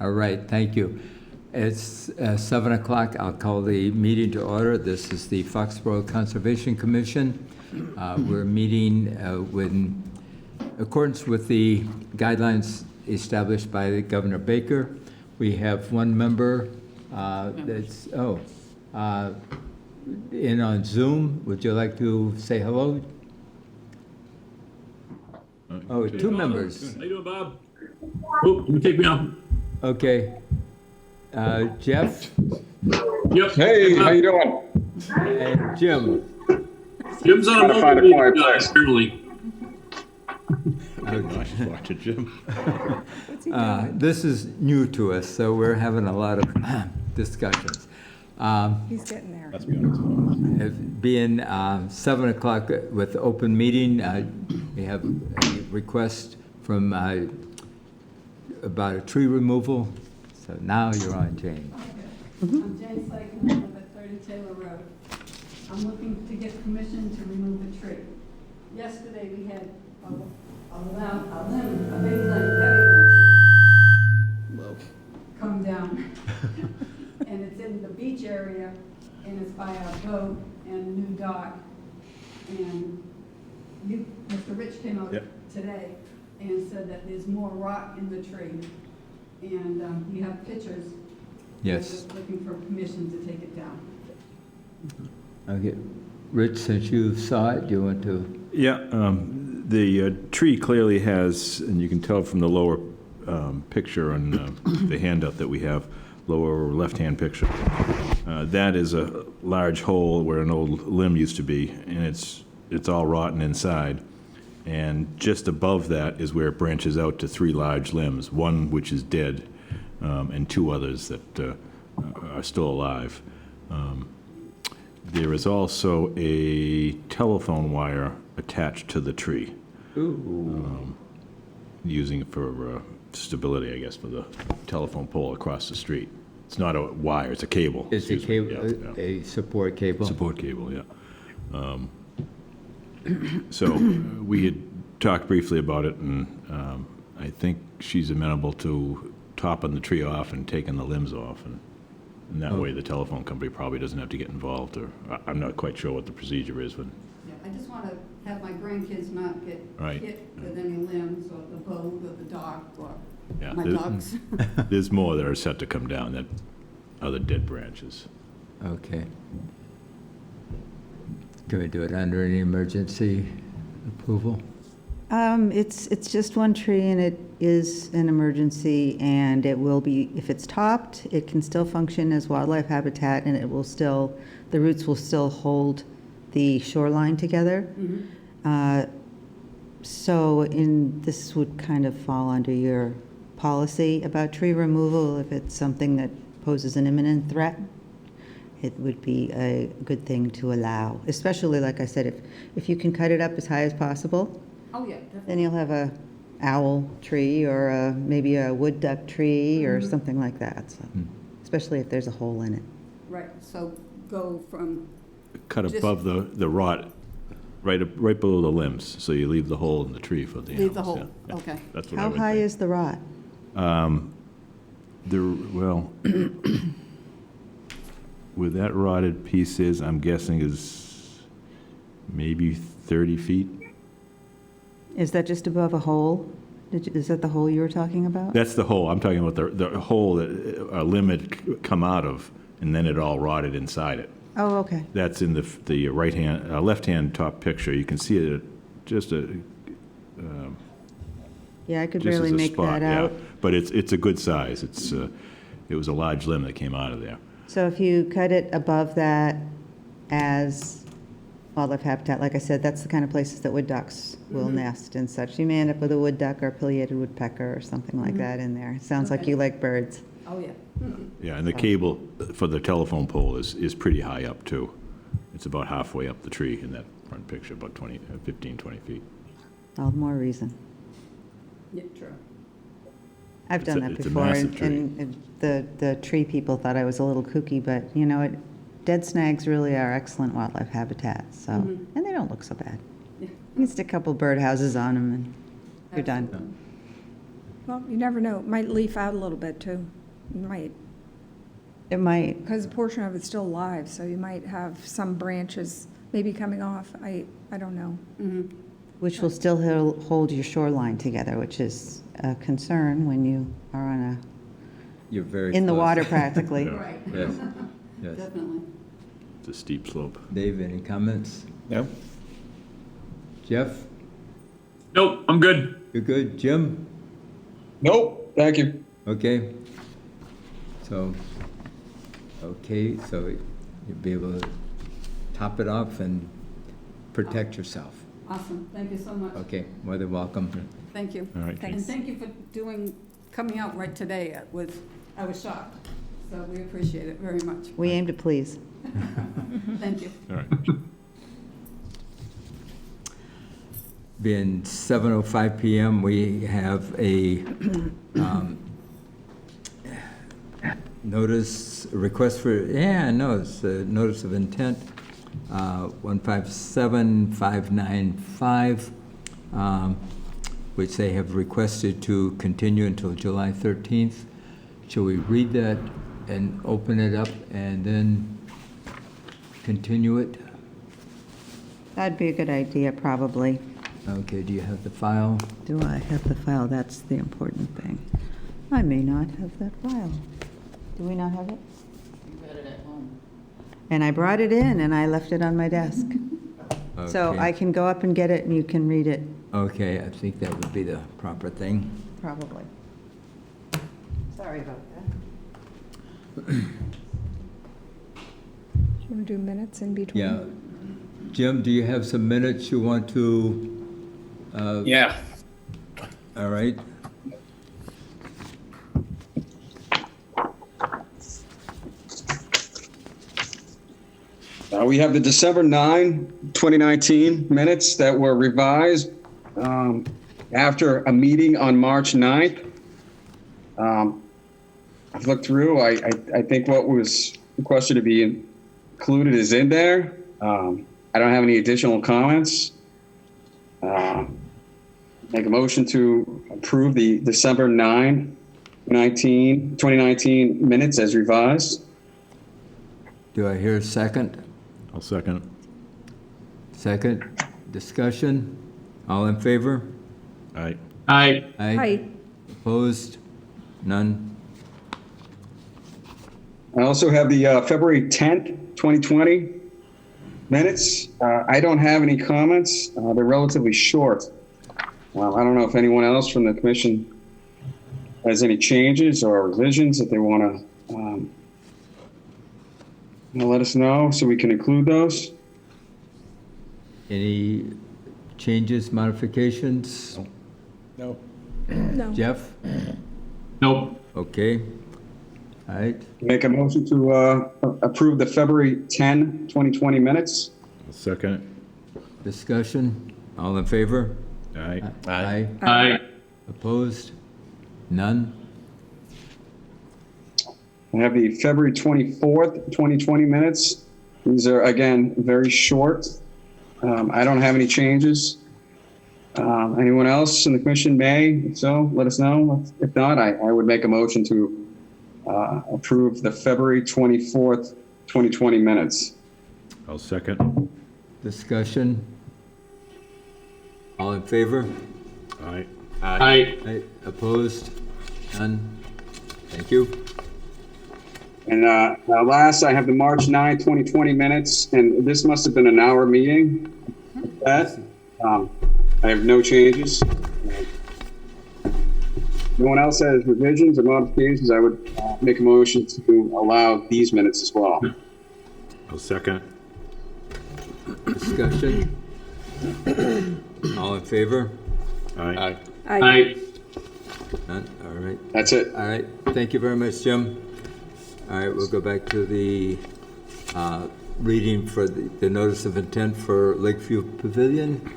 All right, thank you. It's 7 o'clock. I'll call the meeting to order. This is the Foxborough Conservation Commission. We're meeting in accordance with the guidelines established by Governor Baker. We have one member that's in on Zoom. Would you like to say hello? Oh, two members. How you doing, Bob? Oh, you take me off. Okay. Jeff Yep. Hey, how you doing? and Jim. Jim's on Trying to find a quiet place. apparently. Watch it, Jim. This is new to us, so we're having a lot of discussions. He's getting there. Let's be honest. It being 7 o'clock with the open meeting, we have a request from about a tree removal. So now you're on, Jane. I'm Jane Slayton, I live at 30 Taylor Road. I'm looking to get permission to remove a tree. Yesterday we had a big limb, come down. And it's in the beach area, and it's by our boat and a new dock. And Mr. Rich came out today and said that there's more rot in the tree. And you have pictures. Yes. I'm just looking for permission to take it down. Okay. Rich, since you saw it, do you want to? Yeah, the tree clearly has, and you can tell from the lower picture on the handout that we have, lower left-hand picture. That is a large hole where an old limb used to be, and it's all rotten inside. And just above that is where it branches out to three large limbs, one which is dead, and two others that are still alive. There is also a telephone wire attached to the tree. Ooh. Using it for stability, I guess, for the telephone pole across the street. It's not a wire, it's a cable. It's a Excuse me. cable, a support cable. Support cable, yeah. So we had talked briefly about it, and I think she's amenable to topping the tree off and taking the limbs off, and that way the telephone company probably doesn't have to get involved, or I'm not quite sure what the procedure is, but. Yeah, I just want to have my grandkids not get Right. hit with any limbs or the boat or the dock or Yeah, my there- dogs. There's more that are set to come down that are the dead branches. Okay. Can we do it under any emergency approval? It's just one tree, and it is an emergency, and it will be, if it's topped, it can still function as wildlife habitat, and it will still, the roots will still hold the shoreline together. So this would kind of fall under your policy about tree removal. If it's something that poses an imminent threat, it would be a good thing to allow, especially, like I said, if you can cut it up as high as possible. Oh, yeah, definitely. Then you'll have a owl tree or maybe a wood duck tree or something like that, so, especially if there's a hole in it. Right, so go from, Cut Just- above the rot, right below the limbs, so you leave the hole in the tree for the animals. leave the hole, yeah, yeah. okay. That's what I How would high think. is the rot? Well, where that rotted piece is, I'm guessing is maybe 30 feet. Is that just above a hole? Is that the hole you were talking about? That's the hole. I'm talking about the hole that a limb had come out of, and then it all rotted inside it. Oh, okay. That's in the left-hand top picture. You can see it just Yeah, I could just as barely a make spot. that out. Yeah, but it's a good size. It was a large limb that came out of there. So if you cut it above that as wildlife habitat, like I said, that's the kind of places that wood ducks will nest and such. You may end up with a wood duck or a pileated woodpecker or something like that in there. Sounds like Okay. you like birds. oh, yeah. Yeah, and the cable for the telephone pole is pretty high up, too. It's about halfway up the tree in that front picture, about 15, 20 feet. All the more reason. Yeah, true. I've done that It's a before, massive tree. and the tree people thought I was a little kooky, but you know, dead snags really are excellent wildlife habitats, so, and they don't look so bad. Yeah. You can stick a couple birdhouses on them and you're done. Absolutely. Well, you never know. It might leaf out a little bit too. You might, It might, because a portion of it's still alive, so you might have some branches maybe coming off. I don't know. which will still hold your shoreline together, which is a concern when you are on You're very in the close. water practically. Right, Yes, yes. definitely. It's a steep slope. Dave, any comments? No. Jeff, Nope, I'm good. you're good? Jim? Nope, thank you. Okay. So, okay, so you'll be able to top it off and protect yourself. Awesome, thank you so much. Okay, more than welcome. Thank you. All right, And thanks. thank you for coming out right today. I was shocked, so we appreciate it very much. We aim to please. Thank you. All right. Being 7:05 PM, we have a notice, request for, it's a notice of intent, 157595, which they have requested to continue until July 13th. Shall we read that and open it up and then continue it? That'd be a good idea, probably. Okay, do you have the file? Do I have the file? That's the important thing. I may not have that file. Do we not have it? You got it at home. And I brought it in and I left it on my desk. So Okay. I can go up and get it and you can read it, Okay, I think that would be the proper thing. probably. Sorry about that. Do you want to do minutes in between? Yeah. Jim, do you have some minutes you want to, Yeah. all right? We have the December 9, 2019 minutes that were revised after a meeting on March 9th. I've looked through. I think what was requested to be included is in there. I don't have any additional comments. Make a motion to approve the December 9, 2019 minutes as revised. Do I hear a second? I'll second. Second, discussion? All in favor? All right. Aye. Hi. Opposed? None? I also have the February 10th, 2020 minutes. I don't have any comments. They're relatively short. I don't know if anyone else from the commission has any changes or revisions that they want to let us know so we can include those. Any changes, modifications? No. No. Jeff? Nope. Okay. All right, Make a motion to approve the February 10, 2020 minutes. I'll second discussion? All in favor? it. All right. Aye. Aye. Opposed? None? I have the February 24th, 2020 minutes. These are, again, very short. I don't have any changes. Anyone else in the commission may? If so, let us know. If not, I would make a motion to approve the February 24th, 2020 minutes. I'll second. Discussion? All in favor? All right. Aye. Aye. Opposed? None? Thank you. And last, I have the March 9, 2020 minutes, and this must have been an hour meeting. That I have no changes. No one else has revisions or modifications. I would make a motion to allow these minutes as well. I'll second. Discussion? All in favor? All right. Aye. None? All right. That's it. All right. Thank you very much, Jim. All right, we'll go back to the reading for the notice of intent for Lakeview Pavilion.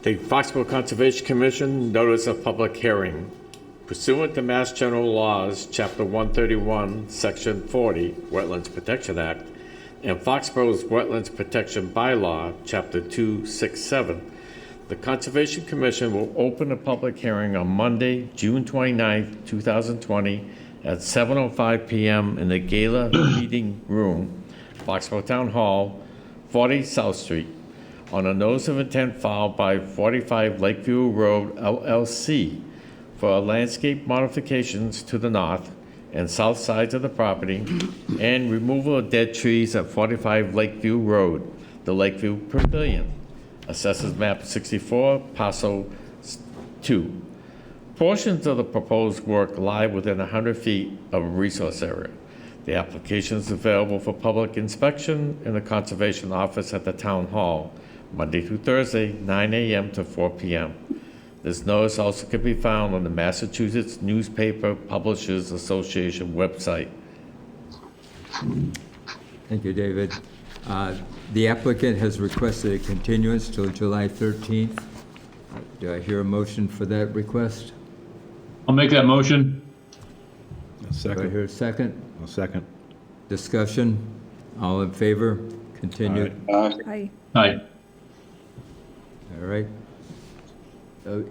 The Foxborough Conservation Commission notice of public hearing. Pursuant to Mass General Laws, Chapter 131, Section 40, Wetlands Protection Act, and Foxborough's Wetlands Protection Bylaw, Chapter 267, The Conservation Commission will open a public hearing on Monday, June 29th, 2020, at 7:05 PM in the Gala Meeting Room, Foxborough Town Hall, 40 South Street, on a notice of intent filed by 45 Lakeview Road LLC for landscape modifications to the north and south sides of the property and removal of dead trees at 45 Lakeview Road, the Lakeview Pavilion. Assessors map 64, parcel 2. Portions of the proposed work lie within 100 feet of a resource area. The application is available for public inspection in the Conservation Office at the Town Hall, Monday through Thursday, 9 a.m. to 4 p.m. This notice also can be found on the Massachusetts Newspaper Publishers Association website. Thank you, David. The applicant has requested a continuance till July 13th. Do I hear a motion for that request? I'll make that motion. Do I Second. hear a second? I'll second. Discussion? All in favor? Continue. I, Aye. All right.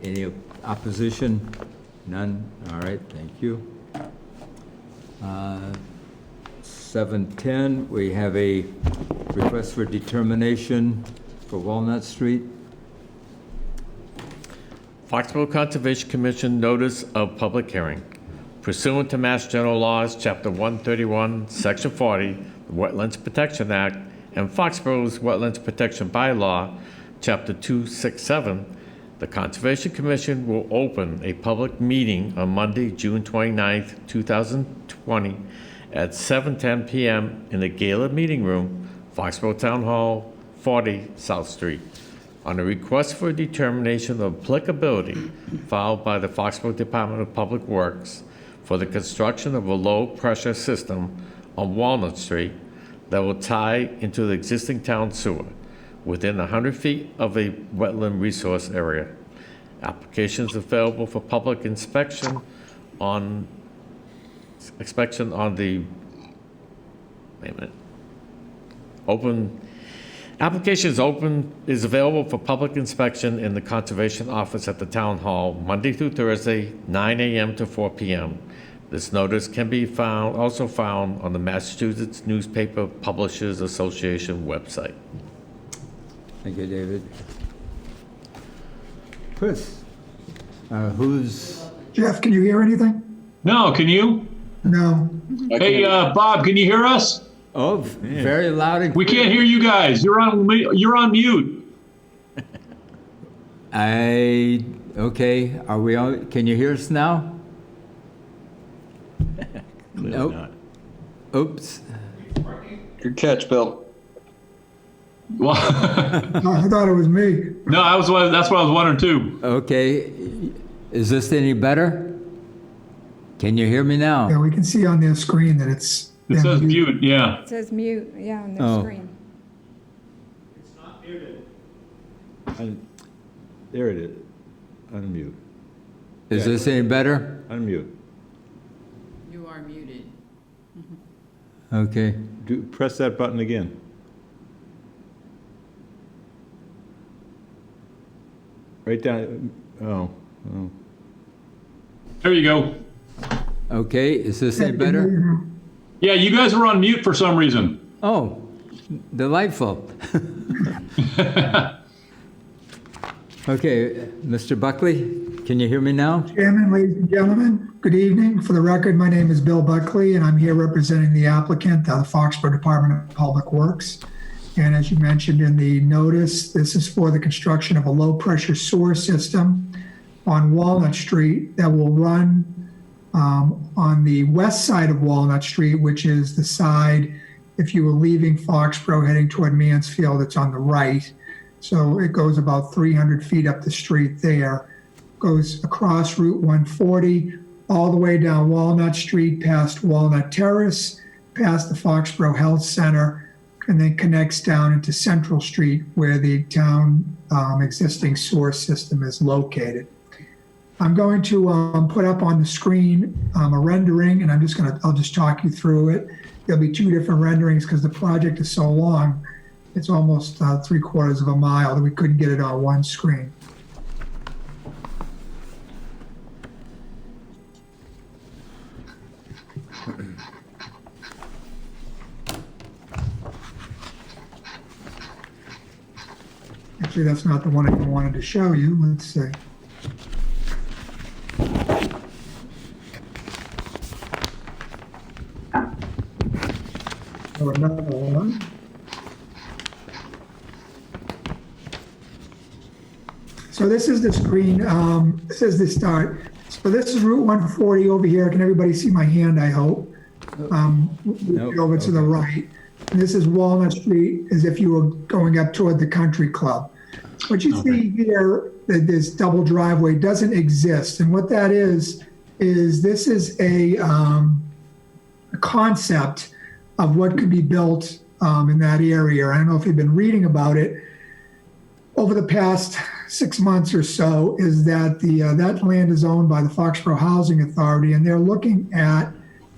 Any opposition? None? All right, thank you. 7:10, we have a request for determination for Walnut Street. Foxborough Conservation Commission notice of public hearing. Pursuant to Mass General Laws, Chapter 131, Section 40, the Wetlands Protection Act, and Foxborough's Wetlands Protection Bylaw, Chapter 267, the Conservation Commission will open a public meeting on Monday, June 29th, 2020, at 7:10 p.m. in the Gala Meeting Room, Foxborough Town Hall, 40 South Street, on a request for a determination of applicability filed by the Foxborough Department of Public Works for the construction of a low-pressure system on Walnut Street that will tie into the existing town sewer within 100 feet of a wetland resource area. Applications available for public inspection on the, wait a minute, is available for public inspection in the Conservation Office at the Town Hall, Monday through Thursday, 9 a.m. to 4 p.m. This notice can be also found on the Massachusetts Newspaper Publishers Association website. Thank you, David. Chris, who's, Jeff, can you hear anything? No, can you? No. Hey, Bob, can you hear us? oh, very loud and We clear. can't hear you guys. You're on mute. Okay, are we on, can you hear us now? Clearly Nope. not. Oops. Good catch, Bill. Well, No, I thought it was me. no, that's what I was wondering too. Okay, is this any better? Can you hear me now? Yeah, we can see on their screen that it's. It says mute, yeah. it says mute, yeah, on the Oh. screen. There it is. Unmute. Is this any better? Unmute. You are muted. Okay. Press that button again. Right down. Oh. There you go. Okay, is this any better? Yeah, you guys were on mute for some reason. Oh, delightful. Okay, Mr. Buckley, can you hear me now? Chairman, ladies and gentlemen, good evening. For the record, my name is Bill Buckley, and I'm here representing the applicant, the Foxborough Department of Public Works. And as you mentioned in the notice, this is for the construction of a low-pressure sewer system on Walnut Street that will run on the west side of Walnut Street, which is the side, if you were leaving Foxborough heading toward Mansfield, it's on the right. So it goes about 300 feet up the street there, goes across Route 140, all the way down Walnut Street, past Walnut Terrace, past the Foxborough Health Center, and then connects down into Central Street where the town existing sewer system is located. I'm going to put up on the screen a rendering, and I'll just talk you through it. There'll be two different renderings because the project is so long. It's almost 3/4 of a mile that we couldn't get it on one screen. Actually, that's not the one I wanted to show you. Let's see. Oh, another one. So this is the screen. This is the start. So this is Route 140 over here. Can everybody see my hand, I hope? Nope. Over to the right. And this is Walnut Street, as if you were going up toward the country club. What you see here, that this double driveway doesn't exist. And what that is this is a concept of what could be built in that area. I don't know if you've been reading about it over the past 6 months or so, is that that land is owned by the Foxborough Housing Authority, and they're looking at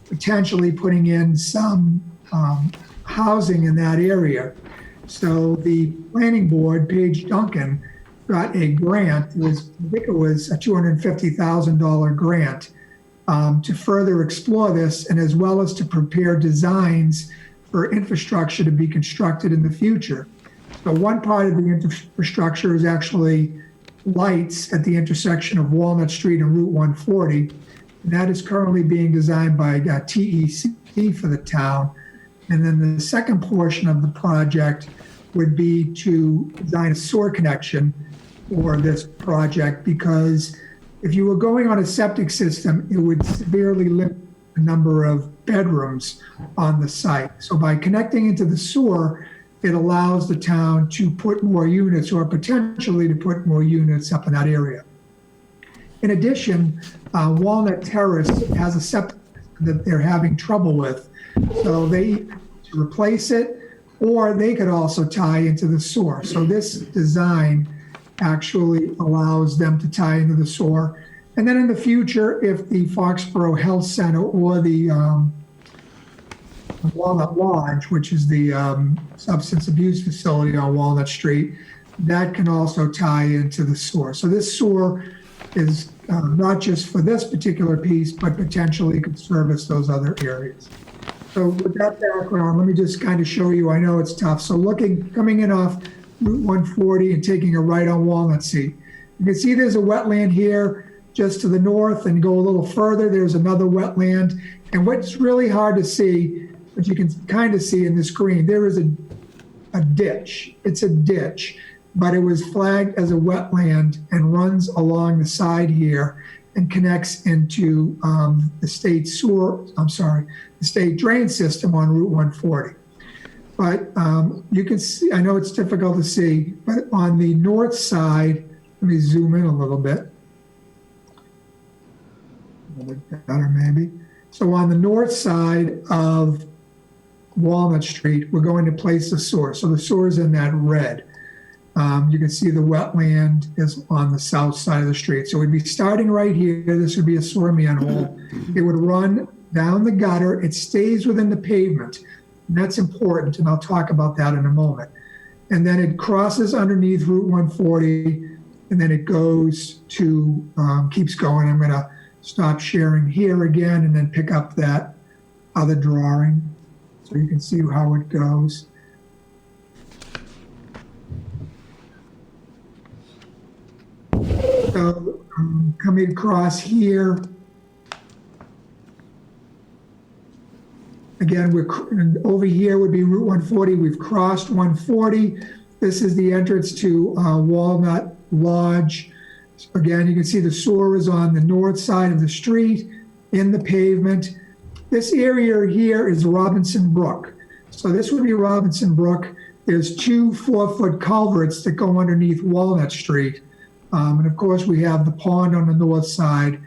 potentially putting in some housing in that area. So the planning board, Paige Duncan, got a grant. I think it was a $250,000 grant to further explore this, and as well as to prepare designs for infrastructure to be constructed in the future. So one part of the infrastructure is actually lights at the intersection of Walnut Street and Route 140. And that is currently being designed by TEC for the town. And then the second portion of the project would be to design a sewer connection for this project, because if you were going on a septic system, it would severely limit the number of bedrooms on the site. So by connecting into the sewer, it allows the town to put more units, or potentially to put more units up in that area. In addition, Walnut Terrace has a septic that they're having trouble with. So they either to replace it, or they could also tie into the sewer. So this design actually allows them to tie into the sewer. And then in the future, if the Foxborough Health Center or the Walnut Lodge, which is the substance abuse facility on Walnut Street, that can also tie into the sewer. So this sewer is not just for this particular piece, but potentially could service those other areas. So with that background, let me just kind of show you, I know it's tough. So coming in off Route 140 and taking a right on Walnut Street. You can see there's a wetland here just to the north, and go a little further, there's another wetland. And what's really hard to see, but you can kind of see in the screen, there is a ditch. It's a ditch, but it was flagged as a wetland and runs along the side here and connects into the state the state drain system on Route 140. But you can see, I know it's difficult to see, but on the north side, let me zoom in a little bit. A little bit better maybe. So on the north side of Walnut Street, we're going to place the sewer. So the sewer is in that red. You can see the wetland is on the south side of the street. So we'd be starting right here. This would be a sewer manhole. It would run down the gutter. It stays within the pavement. And that's important, and I'll talk about that in a moment. And then it crosses underneath Route 140, and then it goes to, keeps going. I'm gonna stop sharing here again and then pick up that other drawing so you can see how it goes. So coming across here, again, over here would be Route 140. We've crossed 140. This is the entrance to Walnut Lodge. Again, you can see the sewer is on the north side of the street in the pavement. This area here is Robinson Brook. So this would be Robinson Brook. There's 2 4-foot culverts that go underneath Walnut Street. And of course, we have the pond on the north side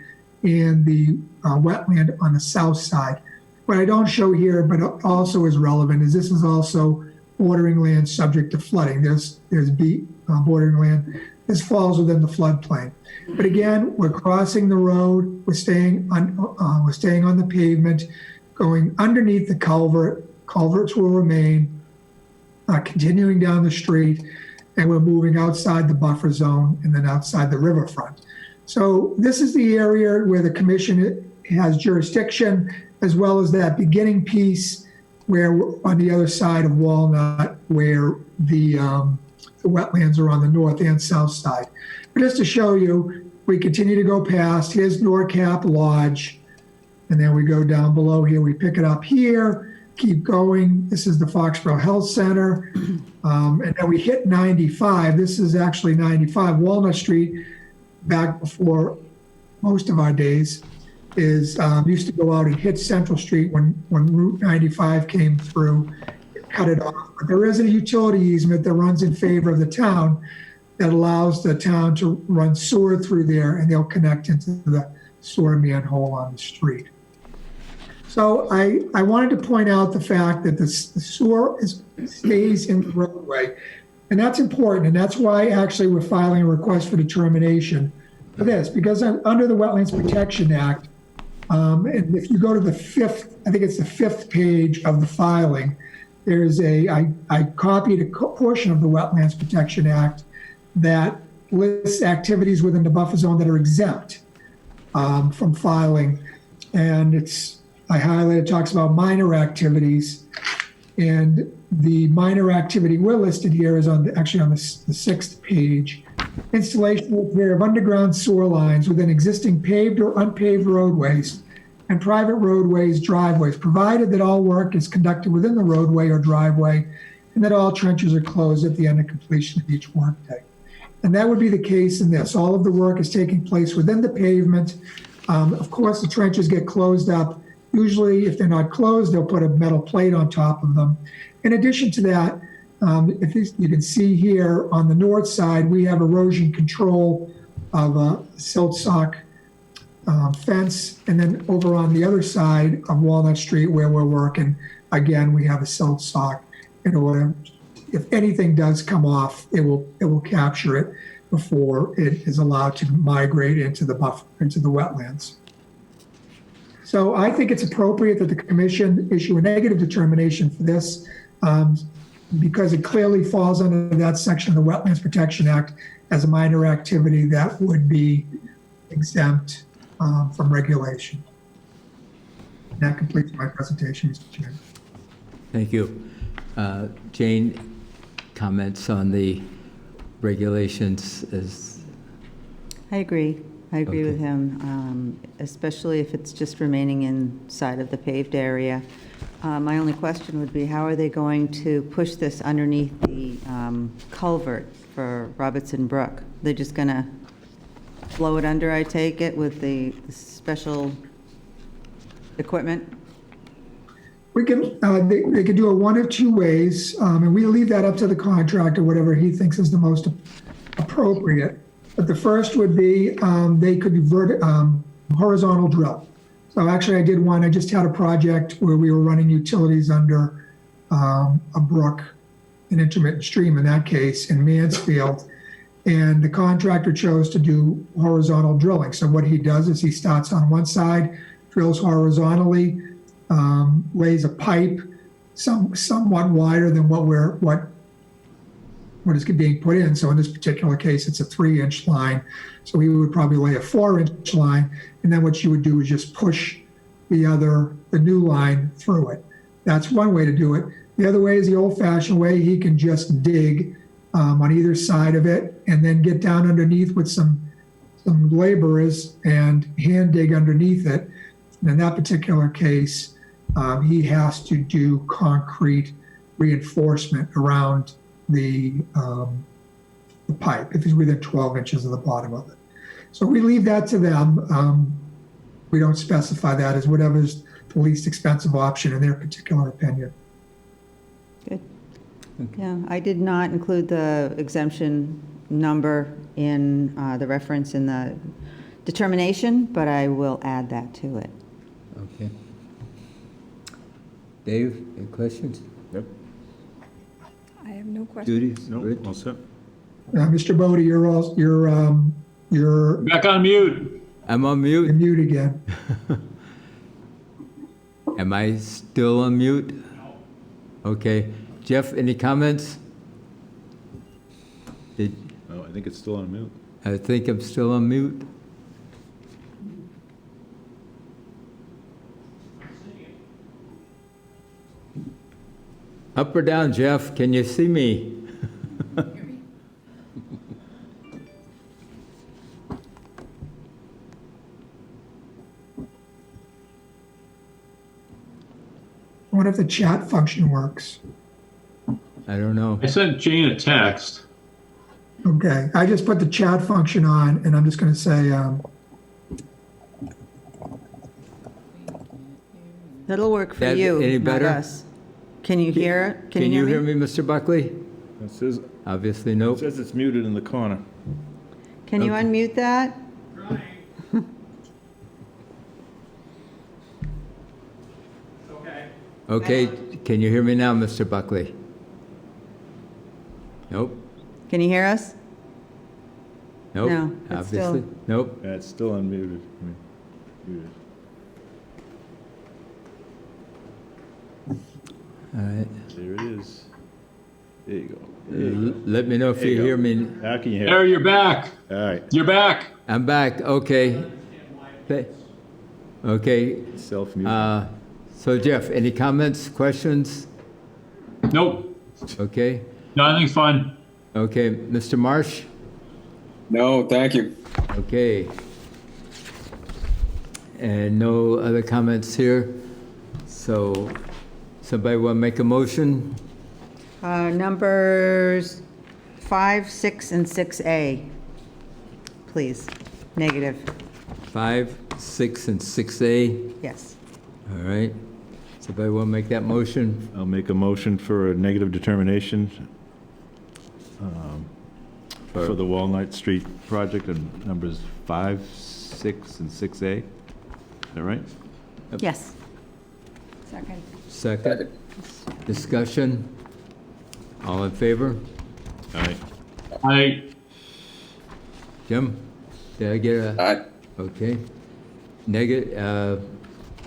and the wetland on the south side. What I don't show here, but also is relevant, is this is also bordering land subject to flooding. There's bordering land. This falls within the floodplain. But again, we're crossing the road. We're staying on the pavement, going underneath the culvert. Culverts will remain, continuing down the street, and we're moving outside the buffer zone and then outside the riverfront. So this is the area where the commission has jurisdiction, as well as that beginning piece where on the other side of Walnut, where the The wetlands are on the north and south side. But just to show you, we continue to go past. Here's Norcap Lodge. And then we go down below here. We pick it up here, keep going. This is the Foxborough Health Center. And then we hit 95. This is actually 95. Walnut Street, back before most of our days, is used to go out and hit Central Street when Route 95 came through, cut it off. But there is a utility easement that runs in favor of the town that allows the town to run sewer through there, and they'll connect into the sewer manhole on the street. So I wanted to point out the fact that the sewer stays in the roadway, and that's important, and that's why actually we're filing a request for determination for this, because under the Wetlands Protection Act, and if you go to the fifth, I think it's the fifth page of the filing, there's I copied a portion of the Wetlands Protection Act that lists activities within the buffer zone that are exempt from filing. And I highlighted, talks about minor activities. And the minor activity we're listed here is actually on the sixth page. Installation and repair of underground sewer lines within existing paved or unpaved roadways and private roadways, driveways, provided that all work is conducted within the roadway or driveway and that all trenches are closed at the end of completion of each workday. And that would be the case in this. All of the work is taking place within the pavement. Of course, the trenches get closed up. Usually, if they're not closed, they'll put a metal plate on top of them. In addition to that, you can see here on the north side, we have erosion control of a silt sock fence. And then over on the other side of Walnut Street where we're working, again, we have a silt sock in order, if anything does come off, it will capture it before it is allowed to migrate into the buffer, into the wetlands. So I think it's appropriate that the commission issue a negative determination for this because it clearly falls under that section of the Wetlands Protection Act as a minor activity that would be exempt from regulation. And that completes my presentation, Mr. Chairman. Thank you. Jane, comments on the regulations as... I agree. I agree Okay. with him, especially if it's just remaining inside of the paved area. My only question would be, how are they going to push this underneath the culvert for Robertson Brook? They're just going to flow it under, I take it, with the special equipment? We can, they could do it one of two ways, and we leave that up to the contractor, whatever he thinks is the most appropriate. But the first would be they could horizontal drill. So actually I did one, I just had a project where we were running utilities under a brook, an intermittent stream in that case, in Mansfield. And the contractor chose to do horizontal drilling. So what he does is he starts on one side, drills horizontally, lays a pipe somewhat wider than what is being put in. So in this particular case, it's a 3-inch line. So we would probably lay a 4-inch line. And then what you would do is just push the new line through it. That's one way to do it. The other way is the old fashioned way. He can just dig on either side of it and then get down underneath with some laborers and hand dig underneath it. And in that particular case, he has to do concrete reinforcement around the pipe if he's within 12 inches of the bottom of it. So we leave that to them. We don't specify that as whatever's the least expensive option in their particular opinion. Good. Yeah, I did not include the exemption number in the reference in the determination, but I will add that to it. Okay. Dave, any questions? Yep. I have no question. Judy? No, Rich? all set. Mr. Bodie, you're Back on mute. I'm on mute. mute again. Am I still on mute? Okay. Jeff, any comments? Oh, I think it's still on mute. I think I'm still on mute. Up or down, Jeff? Can you see me? I wonder if the chat function works. I don't know. I sent Jane a text. Okay, I just put the chat function on, and I'm just going to say, That'll work for That you, any not better? us. Can you hear it? Can you hear me, Mr. Buckley? It says, Obviously, it nope. says it's muted in the corner. Can you unmute that? Okay, can you hear me now, Mr. Buckley? Nope, Can you hear us? nope. No, it's Obviously, still- nope. Yeah, it's still unmuted. Muted. All right. There it is. There you go. Let me know if There you you hear go. me. How can you hear? There, you're back. All right, You're back. I'm back, okay. Okay, self-mute. so Jeff, any comments, questions? Nope. Okay, No, I think it's fine. okay, Mr. Marsh? No, thank you. Okay. And no other comments here? So, somebody want to make a motion? Numbers 5, 6, and 6A, please. Negative, 5, 6, and 6A? yes. All right. Somebody want to make that motion? I'll make a motion for a negative determination for the Walnut Street project and numbers 5, 6, and 6A. Is that right? Yes. Second. Second. Discussion? All in favor? All right. I, Jim? Did I get a? Aye. Okay. Negative,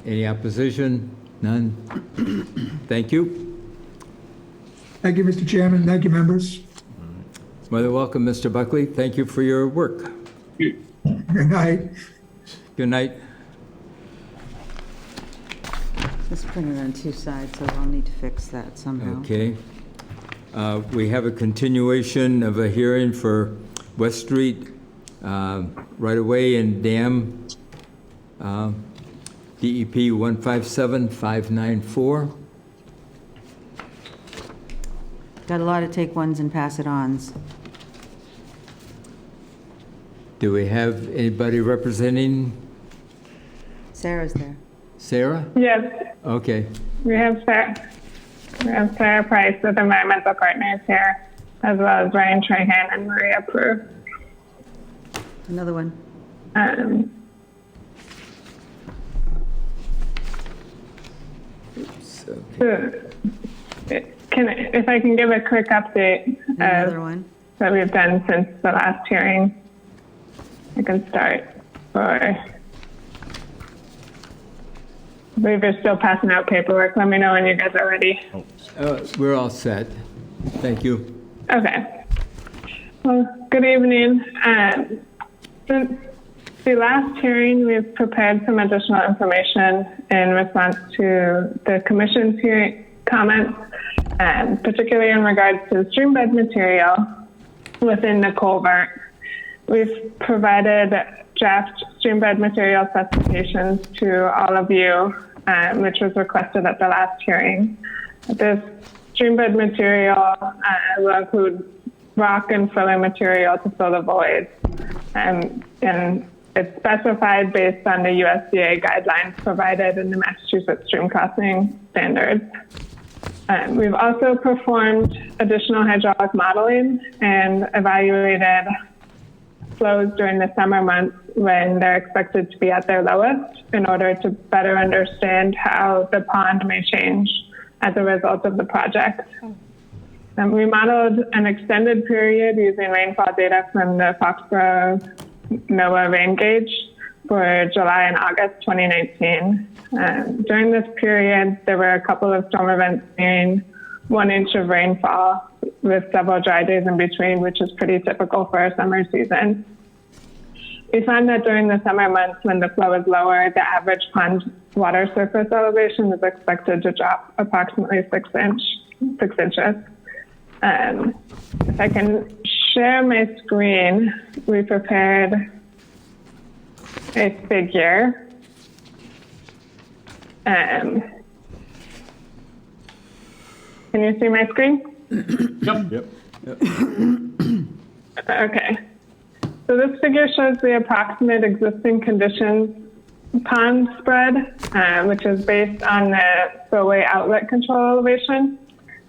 any opposition? None? Thank you. thank you, Mr. Chairman, thank you, members. More than welcome, Mr. Buckley. Thank you for your work. Good night. Good night. It's printed on two sides, so I'll need to fix that somehow. Okay. We have a continuation of a hearing for West Street right-of-way and dam, DEP 157594. Got a lot of take ones and pass it ons. Do we have anybody representing Sarah's there. Sarah? Yes, Okay. we have Sarah. We have Sarah Price with Environmental Partners here, as well as Ryan Trahan and Maria Prue. Another one. So, If I can give a quick update Another one. that we've done since the last hearing, I can start. I believe we're still passing out paperwork. Let me know when you guys are ready. we're all set. Thank you. Okay. Well, good evening. Since the last hearing, we've prepared some additional information in response to the commission's hearing comments, particularly in regards to the stream bed material within the culvert. We've provided draft stream bed material specifications to all of you, which was requested at the last hearing. This stream bed material will include rock and filler material to fill the voids. And it's specified based on the USDA guidelines provided in the Massachusetts Stream Crossing Standards. We've also performed additional hydraulic modeling and evaluated flows during the summer months when they're expected to be at their lowest in order to better understand how the pond may change as a result of the project. We modeled an extended period using rainfall data from the Foxborough NOAA rain gauge for July and August 2019. During this period, there were a couple of storm events nearing 1 inch of rainfall with several dry days in between, which is pretty typical for a summer season. We found that during the summer months when the flow is lower, the average pond water surface elevation is expected to drop approximately 6 inches. If I can share my screen, we prepared a figure Can you see my screen? Yep. Okay. So this figure shows the approximate existing conditions pond spread, which is based on the spillway outlet control elevation.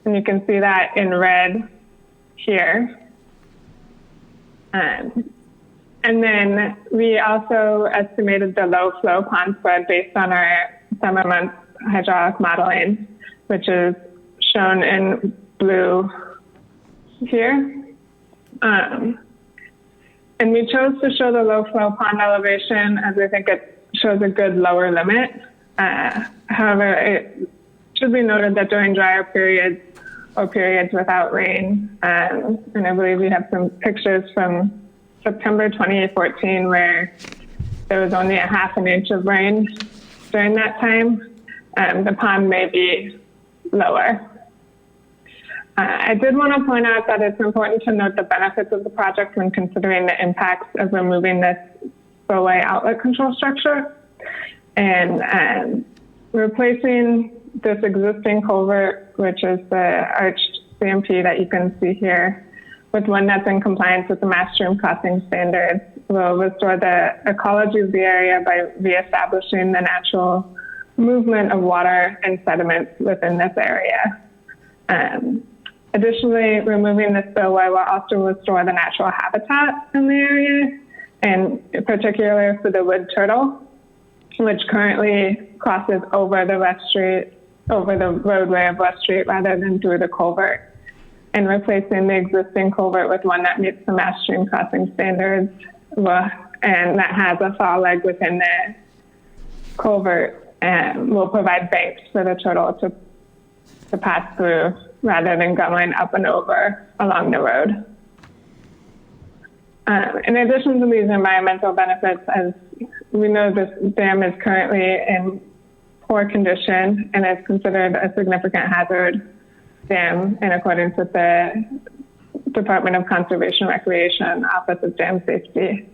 And you can see that in red here. And then we also estimated the low flow pond spread based on our summer months hydraulic modeling, which is shown in blue here. And we chose to show the low flow pond elevation as we think it shows a good lower limit. However, it should be noted that during drier periods or periods without rain, and I believe we have some pictures from September 2014 where there was only a half an inch of rain during that time, the pond may be lower. I did want to point out that it's important to note the benefits of the project when considering the impacts of removing this spillway outlet control structure. And replacing this existing culvert, which is the arched CMP that you can see here, with one that's in compliance with the mass stream crossing standards, will restore the ecology of the area by reestablishing the natural movement of water and sediments within this area. Additionally, removing the spillway will also restore the natural habitat in the area, and particularly for the wood turtle, which currently crosses over the roadway of West Street rather than through the culvert. And replacing the existing culvert with one that meets the mass stream crossing standards and that has a fall leg within the culvert will provide banks for the turtle to pass through rather than going up and over along the road. In addition to these environmental benefits, as we know, this dam is currently in poor condition and is considered a significant hazard dam in accordance with the Department of Conservation and Recreation Office of Dam Safety.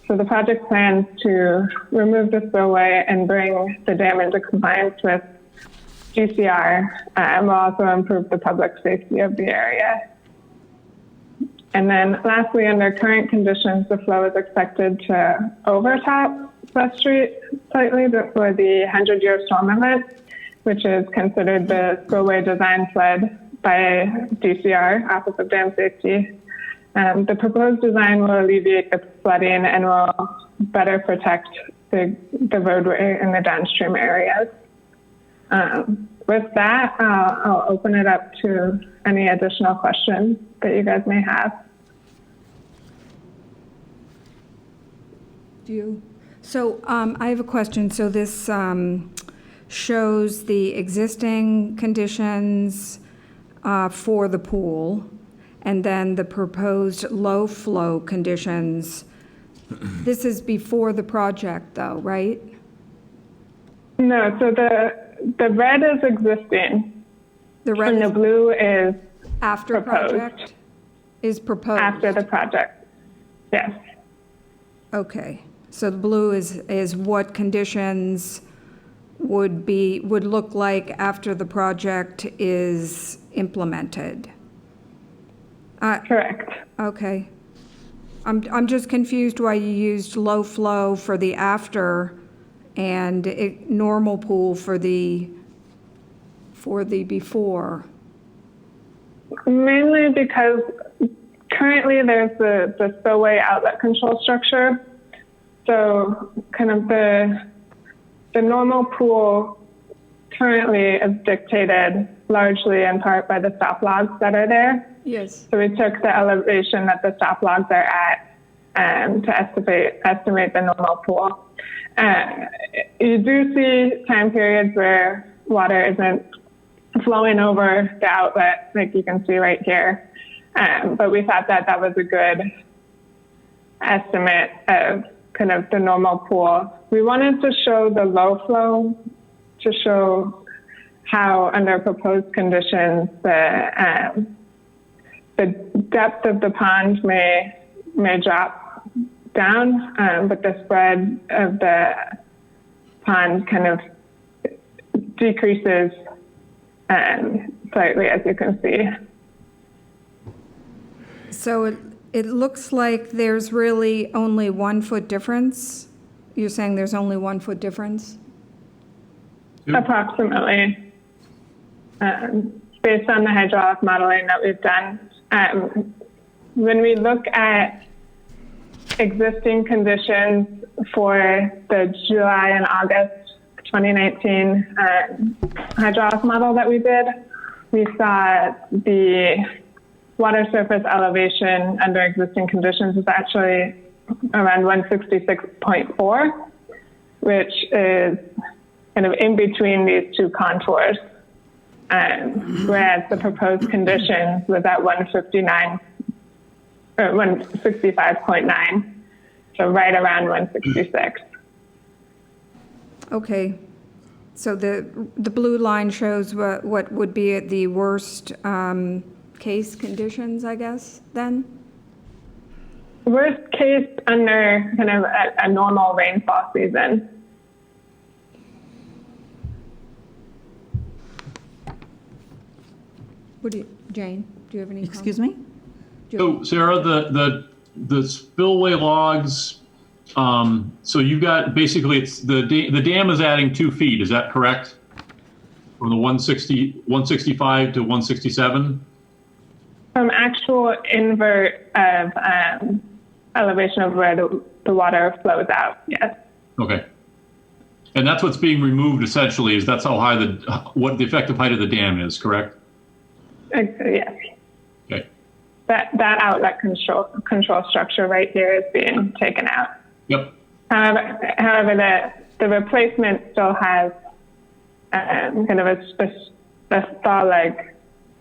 So the project plans to remove the spillway and bring the dam into compliance with GCR and will also improve the public safety of the area. And then lastly, under current conditions, the flow is expected to overtop West Street slightly for the 100-year storm event, which is considered the spillway design flood by DCR, Office of Dam Safety. The proposed design will alleviate the flooding and will better protect the roadway in the downstream areas. With that, I'll open it up to any additional questions that you guys may have. So I have a question. So this shows the existing conditions for the pool and then the proposed low flow conditions. This is before the project though, right? No, so the red is existing. The red and the blue is after proposed. project is proposed. After the project, yes. Okay, so the blue is what conditions would look like after the project is implemented. Correct. Okay. I'm just confused why you used low flow for the after and normal pool for the before. Mainly because currently there's the spillway outlet control structure. So kind of the normal pool currently is dictated largely in part by the stop logs that are there. Yes. So we took the elevation that the stop logs are at to estimate the normal pool. You do see time periods where water isn't flowing over the outlet, like you can see right here. But we thought that was a good estimate of kind of the normal pool. We wanted to show the low flow to show how under proposed conditions the depth of the pond may drop down, but the spread of the pond kind of decreases slightly, as you can see. So it looks like there's really only 1 foot difference? You're saying there's only 1 foot difference? Approximately, based on the hydraulic modeling that we've done. When we look at existing conditions for the July and August 2019 hydraulic model that we did, we saw the water surface elevation under existing conditions is actually around 166.4, which is kind of in between these two contours. Whereas the proposed conditions was at 159 or 165.9, so right around 166. Okay. So the blue line shows what would be the worst case conditions, I guess, then? Worst case under kind of a normal rainfall season. Jane, do you have any Excuse me? So Sarah, the spillway logs, so you've got, basically it's the dam is adding 2 feet, is that correct? From the 165 to 167? From actual invert of elevation of where the water flows out, yes. Okay. And that's what's being removed essentially, is that's how high what the effective height of the dam is, correct? Yes. Okay. That outlet control structure right here is being taken out. Yep. However, the replacement still has kind of a thaw leg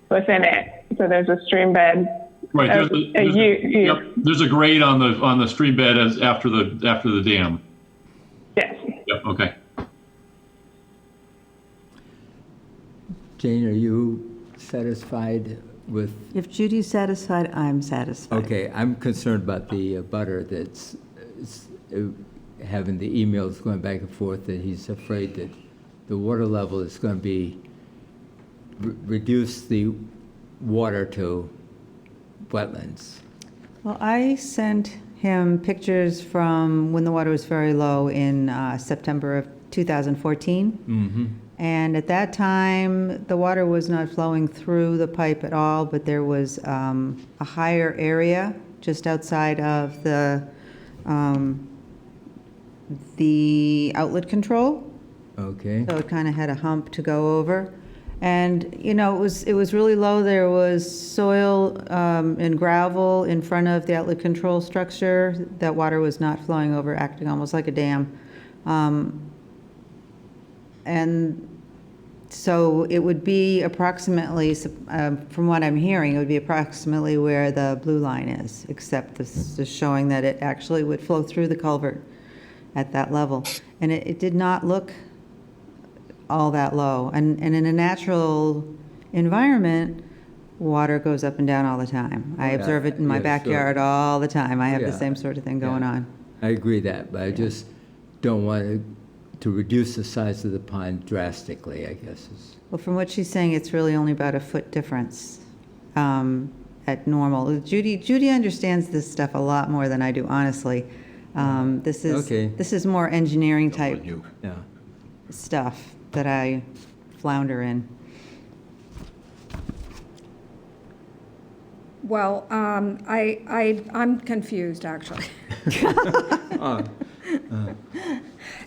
within it. So there's a stream bed. Right. There's a grade on the stream bed after the dam. Yes. Yep. Okay. Jane, are you satisfied with? If Judy's satisfied, I'm satisfied. Okay, I'm concerned about the butter that's having the emails going back and forth, that he's afraid that the water level is going to be reduce the water to wetlands. Well, I sent him pictures from when the water was very low in September of 2014. Mm-hmm. And at that time, the water was not flowing through the pipe at all, but there was a higher area just outside of the outlet control. Okay. So it kind of had a hump to go over. And, you know, it was really low. There was soil and gravel in front of the outlet control structure. That water was not flowing over, acting almost like a dam. And so it would be approximately, from what I'm hearing, it would be approximately where the blue line is, except this is showing that it actually would flow through the culvert at that level. And it did not look all that low. And in a natural environment, water goes up and down all the time. I observe it in my backyard all the time. I have the same sort of thing going on. I agree that, but I just don't want to reduce the size of the pond drastically, I guess. Well, from what she's saying, it's really only about a foot difference at normal. Judy understands this stuff a lot more than I do, honestly. This is more engineering type stuff that I flounder in. Well, I'm confused, actually.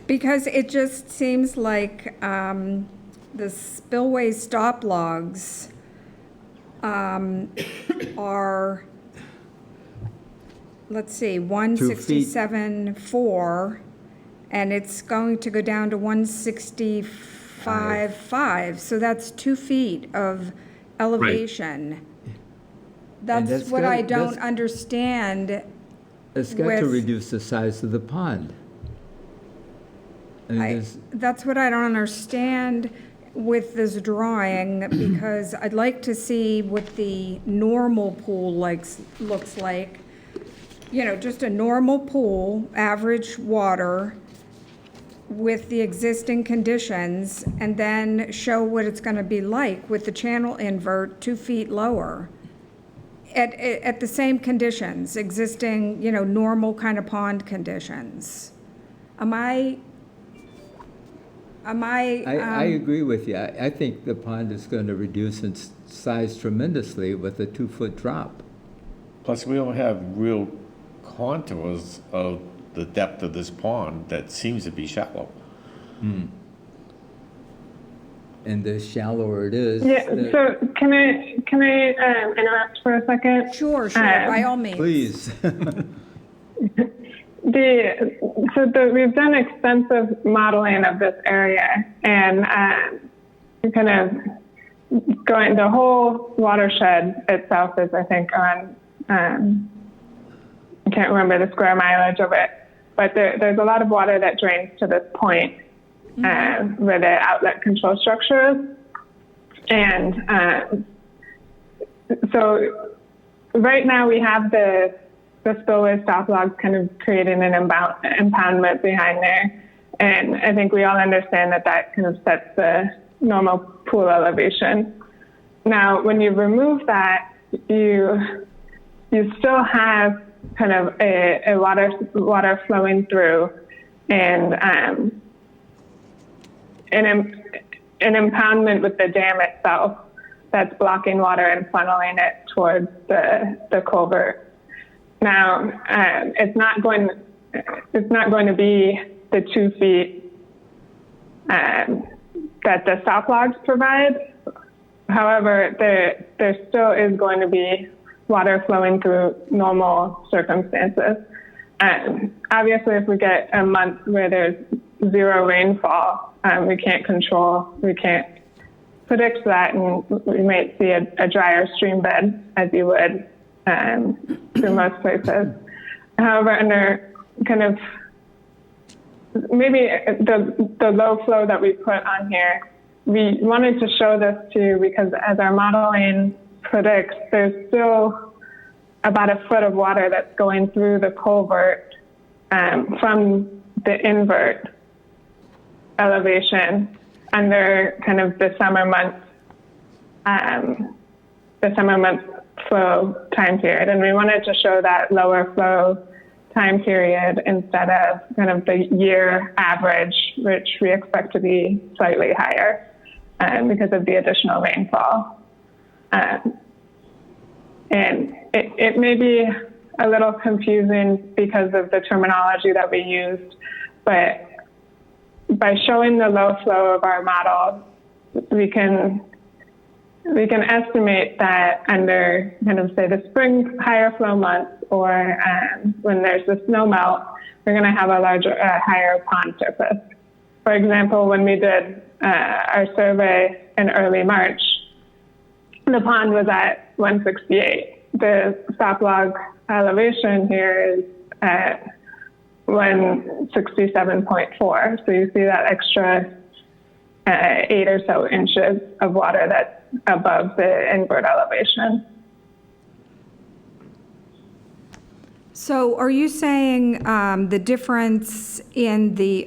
Because it just seems like the spillway stop logs are, let's see, 167.4, and it's going to go down to 165.5. So that's 2 feet of elevation. Right. That's what I don't understand. It's got to reduce the size of the pond. That's what I don't understand with this drawing, because I'd like to see what the normal pool looks like. You know, just a normal pool, average water, with the existing conditions and then show what it's going to be like with the channel invert 2 feet lower at the same conditions, existing, normal kind of pond conditions. I agree with you. I think the pond is going to reduce in size tremendously with a 2-foot drop. Plus, we don't have real contours of the depth of this pond that seems to be shallow. And the shallower it is. Yeah, so can I interrupt for a second? Sure, by all means. Please. We've done extensive modeling of this area, and kind of going, the whole watershed itself is, I think, on, I can't remember the square mileage of it, but there's a lot of water that drains to this point where the outlet control structure is. And so right now we have the spillway stop logs kind of creating an impoundment behind there. And I think we all understand that kind of sets the normal pool elevation. Now, when you remove that, you still have kind of a water flowing through and an impoundment with the dam itself that's blocking water and funneling it towards the culvert. Now, it's not going to be the 2 feet that the stop logs provide. However, there still is going to be water flowing through normal circumstances. Obviously, if we get a month where there's 0 rainfall, we can't predict that, and we might see a drier stream bed as you would through most places. However, under kind of maybe the low flow that we put on here, we wanted to show this too because as our modeling predicts, there's still about a foot of water that's going through the culvert from the invert elevation under kind of the summer months flow time period. And we wanted to show that lower flow time period instead of kind of the year average, which we expect to be slightly higher because of the additional rainfall. And it may be a little confusing because of the terminology that we used, but by showing the low flow of our model, we can estimate that under kind of say the spring higher flow months or when there's the snow melt, we're going to have a higher pond surface. For example, when we did our survey in early March, the pond was at 168. The stop log elevation here is at 167.4. So you see that extra 8 or so inches of water that's above the invert elevation. So are you saying the difference in the,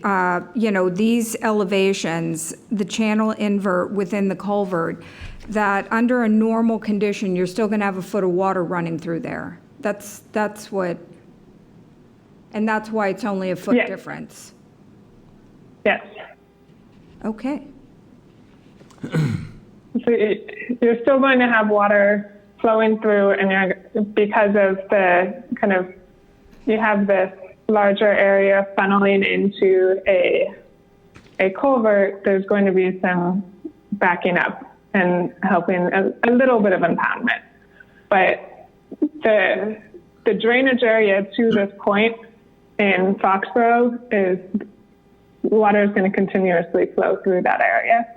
these elevations, the channel invert within the culvert, that under a normal condition, you're still going to have a foot of water running through there? That's what, and that's why it's only a foot difference? Yes. Okay. So you're still going to have water flowing through, and because of the kind of, you have this larger area funneling into a culvert, there's going to be some backing up and helping a little bit of impoundment. But the drainage area to this point in Foxborough is water is going to continuously flow through that area.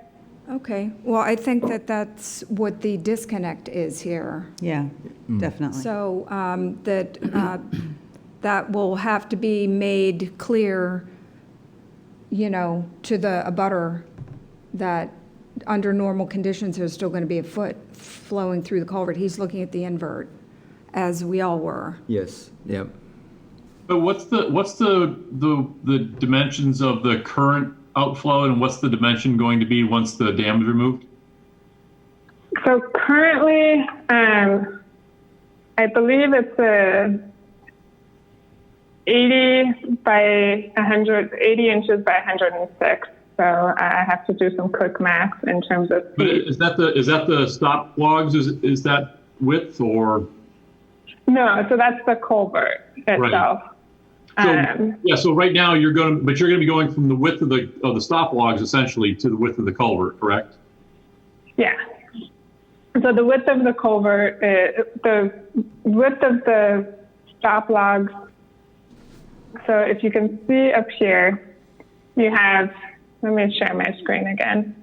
Okay. Well, I think that's what the disconnect is here. Yeah, definitely. So that will have to be made clear, to the abutter that under normal conditions, there's still going to be a foot flowing through the culvert. He's looking at the invert, as we all were. Yes, yep. But what's the dimensions of the current outflow, and what's the dimension going to be once the dam is removed? So currently, I believe it's a 80 by 100, 80 inches by 106. So I have to do some quick math in terms of But feet. is that the stop logs? Is that width or? No, so that's the culvert itself. So, yeah, so right now you're going to be going from the width of the stop logs essentially to the width of the culvert, correct? Yeah. So the width of the culvert, the width of the stop logs. So if you can see up here, you have, let me share my screen again.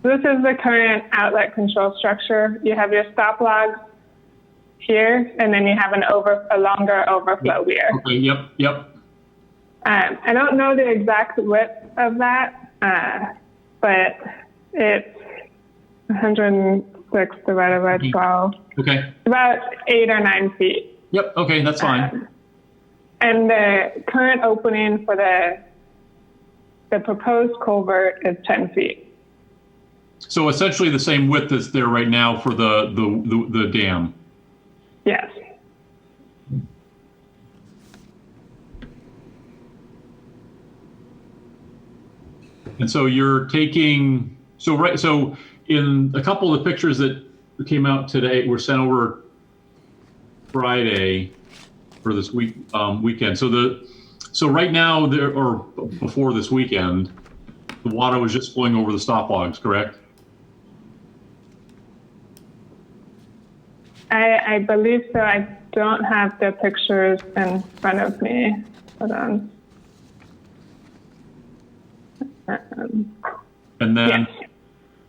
This is the current outlet control structure. You have your stop logs here, and then you have a longer overflow here. Okay, yep. I don't know the exact width of that, but it's 106 divided by 12. Okay. About 8 or 9 feet. Yep, okay, that's fine. And the current opening for the proposed culvert is 10 feet. So essentially the same width that's there right now for the dam. Yes. And so you're taking, so in a couple of the pictures that came out today were sent over Friday for this weekend. So right now or before this weekend, the water was just flowing over the stop logs, correct? I believe so. I don't have the pictures in front of me. Hold on. And then, Yes.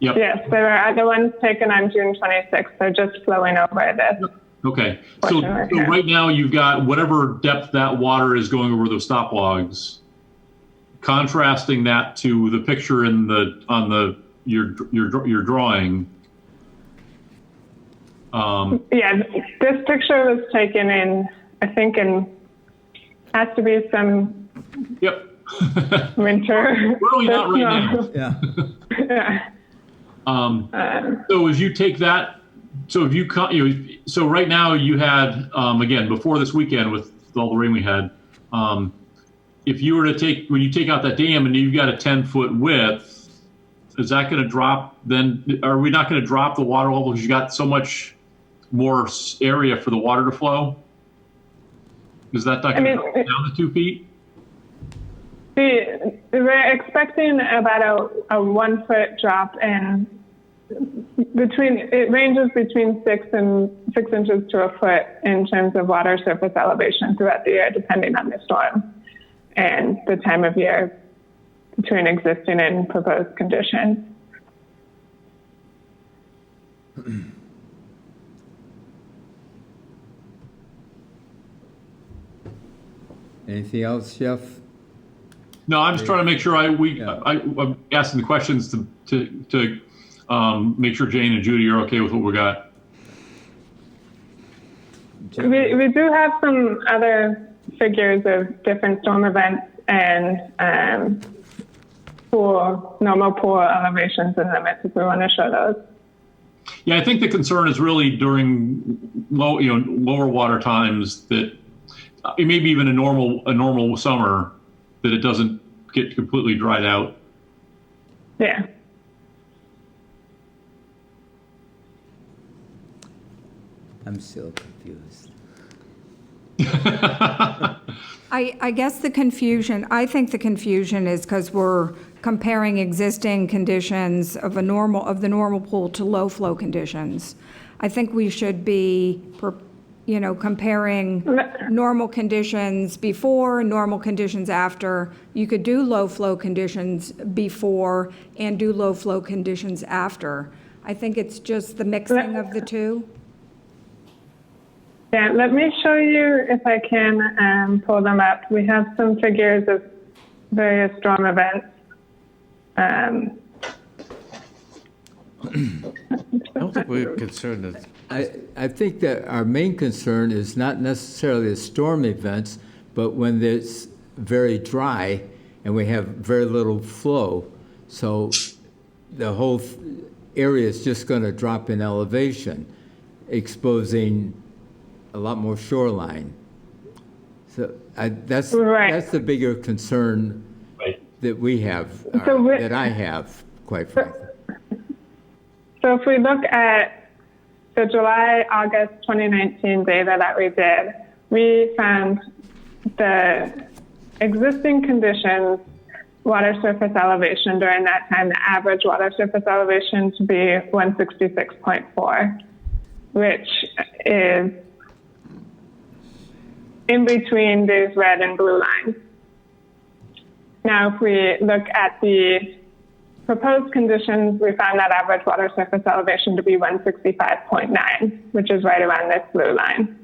yep. Yes, there were other ones taken on June 26th. They're just flowing over this. Okay. So right now you've got whatever depth that water is going over those stop logs, contrasting that to the picture on your drawing. Yeah, this picture was taken in, I think has to be some Yep. winter. Really not right now. Yeah. Yeah. So as you take that, so if so right now you had, again, before this weekend with all the rain we had, if you were to when you take out that dam and you've got a 10-foot width, is that going to drop then? Are we not going to drop the water level because you got so much more area for the water to flow? Is that not going to drop down to 2 feet? We're expecting about a 1 foot drop in it ranges between 6 inches to a foot in terms of water surface elevation throughout the year, depending on the storm and the time of year between existing and proposed conditions. Anything else, Jeff? No, I'm just trying to make sure I'm asking the questions to make sure Jane and Judy are okay with what we got. We do have some other figures of different storm events and normal pool elevations and limits if we want to show those. Yeah, I think the concern is really during lower water times that maybe even a normal summer that it doesn't get completely dried out. Yeah. I'm still confused. I guess I think the confusion is because we're comparing existing conditions of the normal pool to low flow conditions. I think we should be, comparing normal conditions before, normal conditions after. You could do low flow conditions before and do low flow conditions after. I think it's just the mixing of the two. Yeah, let me show you if I can pull them up. We have some figures of various storm events. I don't think we're concerned that, I think that our main concern is not necessarily the storm events, but when it's very dry and we have very little flow. So the whole area is just going to drop in elevation, exposing a lot more shoreline. So that's Right. that's the bigger concern Right. that we have, So that I have, quite frankly. So if we look at the July, August 2019 data that we did, we found the existing conditions, water surface elevation during that time, the average water surface elevation to be 166.4, which is in between these red and blue lines. Now, if we look at the proposed conditions, we found that average water surface elevation to be 165.9, which is right around this blue line.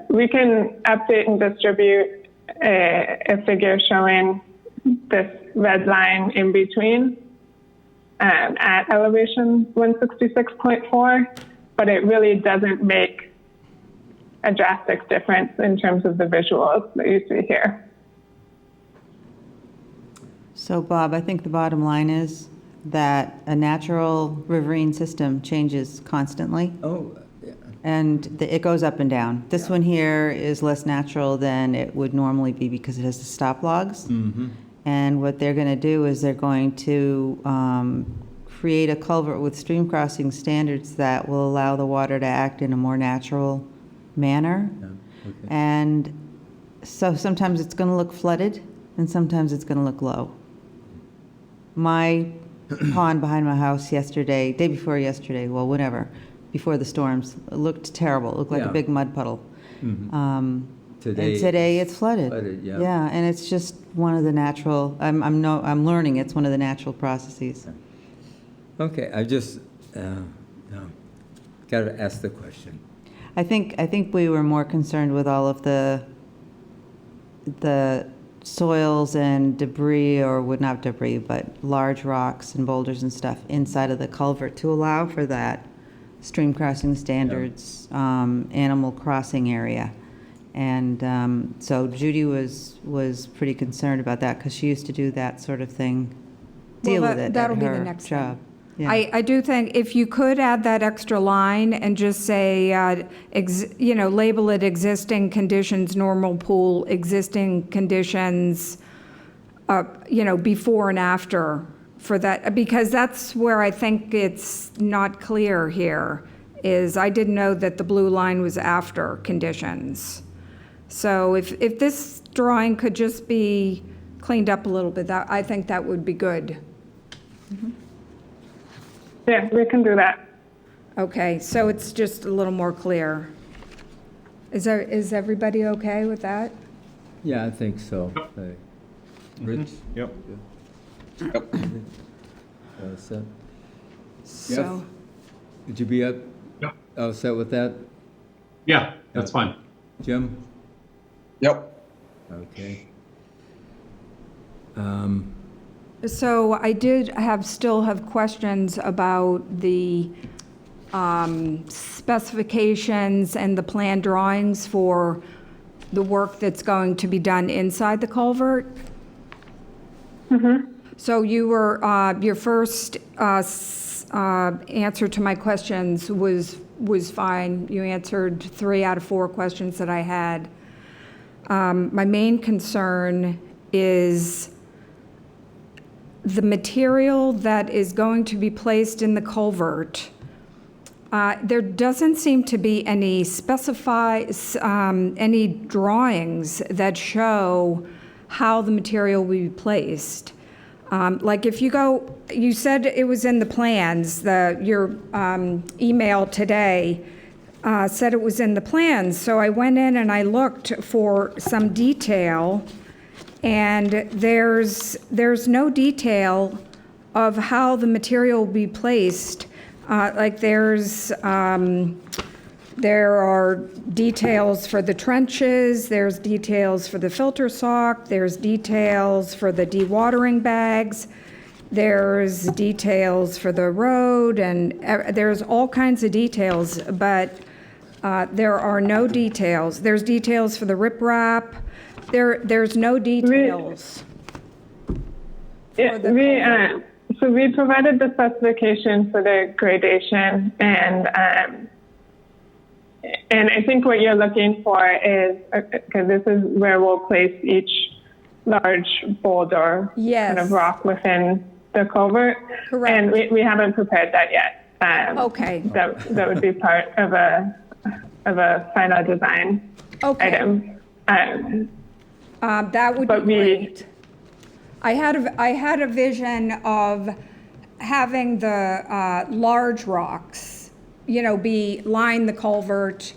We can update and distribute a figure showing this red line in between at elevation 166.4, but it really doesn't make a drastic difference in terms of the visuals that you see here. So Bob, I think the bottom line is that a natural riverine system changes constantly, Oh, yeah. and it goes up and down. This one here is less natural than it would normally be because it has the stop logs. And what they're going to do is they're going to create a culvert with stream crossing standards that will allow the water to act in a more natural manner. Okay. And so sometimes it's going to look flooded and sometimes it's going to look low. My pond behind my house yesterday, day before yesterday, well, whenever, before the storms, it looked terrible. It looked like Yeah. a big mud puddle. And Today today it's flooded. yeah. Yeah, and it's just one of the natural, I'm learning it's one of the natural processes. Okay, I just, got to ask the question. I think we were more concerned with all of the soils and debris, or would not debris, but large rocks and boulders and stuff inside of the culvert to allow for that stream crossing standards, animal crossing area. And so Judy was pretty concerned about that because she used to do that sort of thing, deal Well, with it that'll at be the her next job. thing. Yeah. I do think if you could add that extra line and just say, label it existing conditions, normal pool, existing conditions, before and after for that, because that's where I think it's not clear here, is I didn't know that the blue line was after conditions. So if this drawing could just be cleaned up a little bit, I think that would be good. Yeah, we can do that. Okay, so it's just a little more clear. Is everybody okay with that? Yeah, I think so. Rich? yep. Set? So, Would you be up? Yep. All set with that? Yeah, that's fine. Jim? Yep. Okay. so I still have questions about the specifications and the plan drawings for the work that's going to be done inside the culvert. So you were, your first answer to my questions was fine. You answered 3 out of 4 questions that I had. My main concern is the material that is going to be placed in the culvert. There doesn't seem to be any any drawings that show how the material will be placed. Like if you go, you said it was in the plans, your email today said it was in the plans. So I went in and I looked for some detail, and there's no detail of how the material will be placed. Like there are details for the trenches, there's details for the filter sock, there's details for the dewatering bags, there's details for the road, and there's all kinds of details, but there are no details. There's details for the riprap. There's no details. Yeah, so we provided the specification for the gradation, and I think what you're looking for is, because this is where we'll place each large boulder, Yes. kind of rock within the culvert. Correct. And we haven't prepared that yet. Okay. That would be part of a final design Okay. item. That would be But great. I had a vision of having the large rocks, line the culvert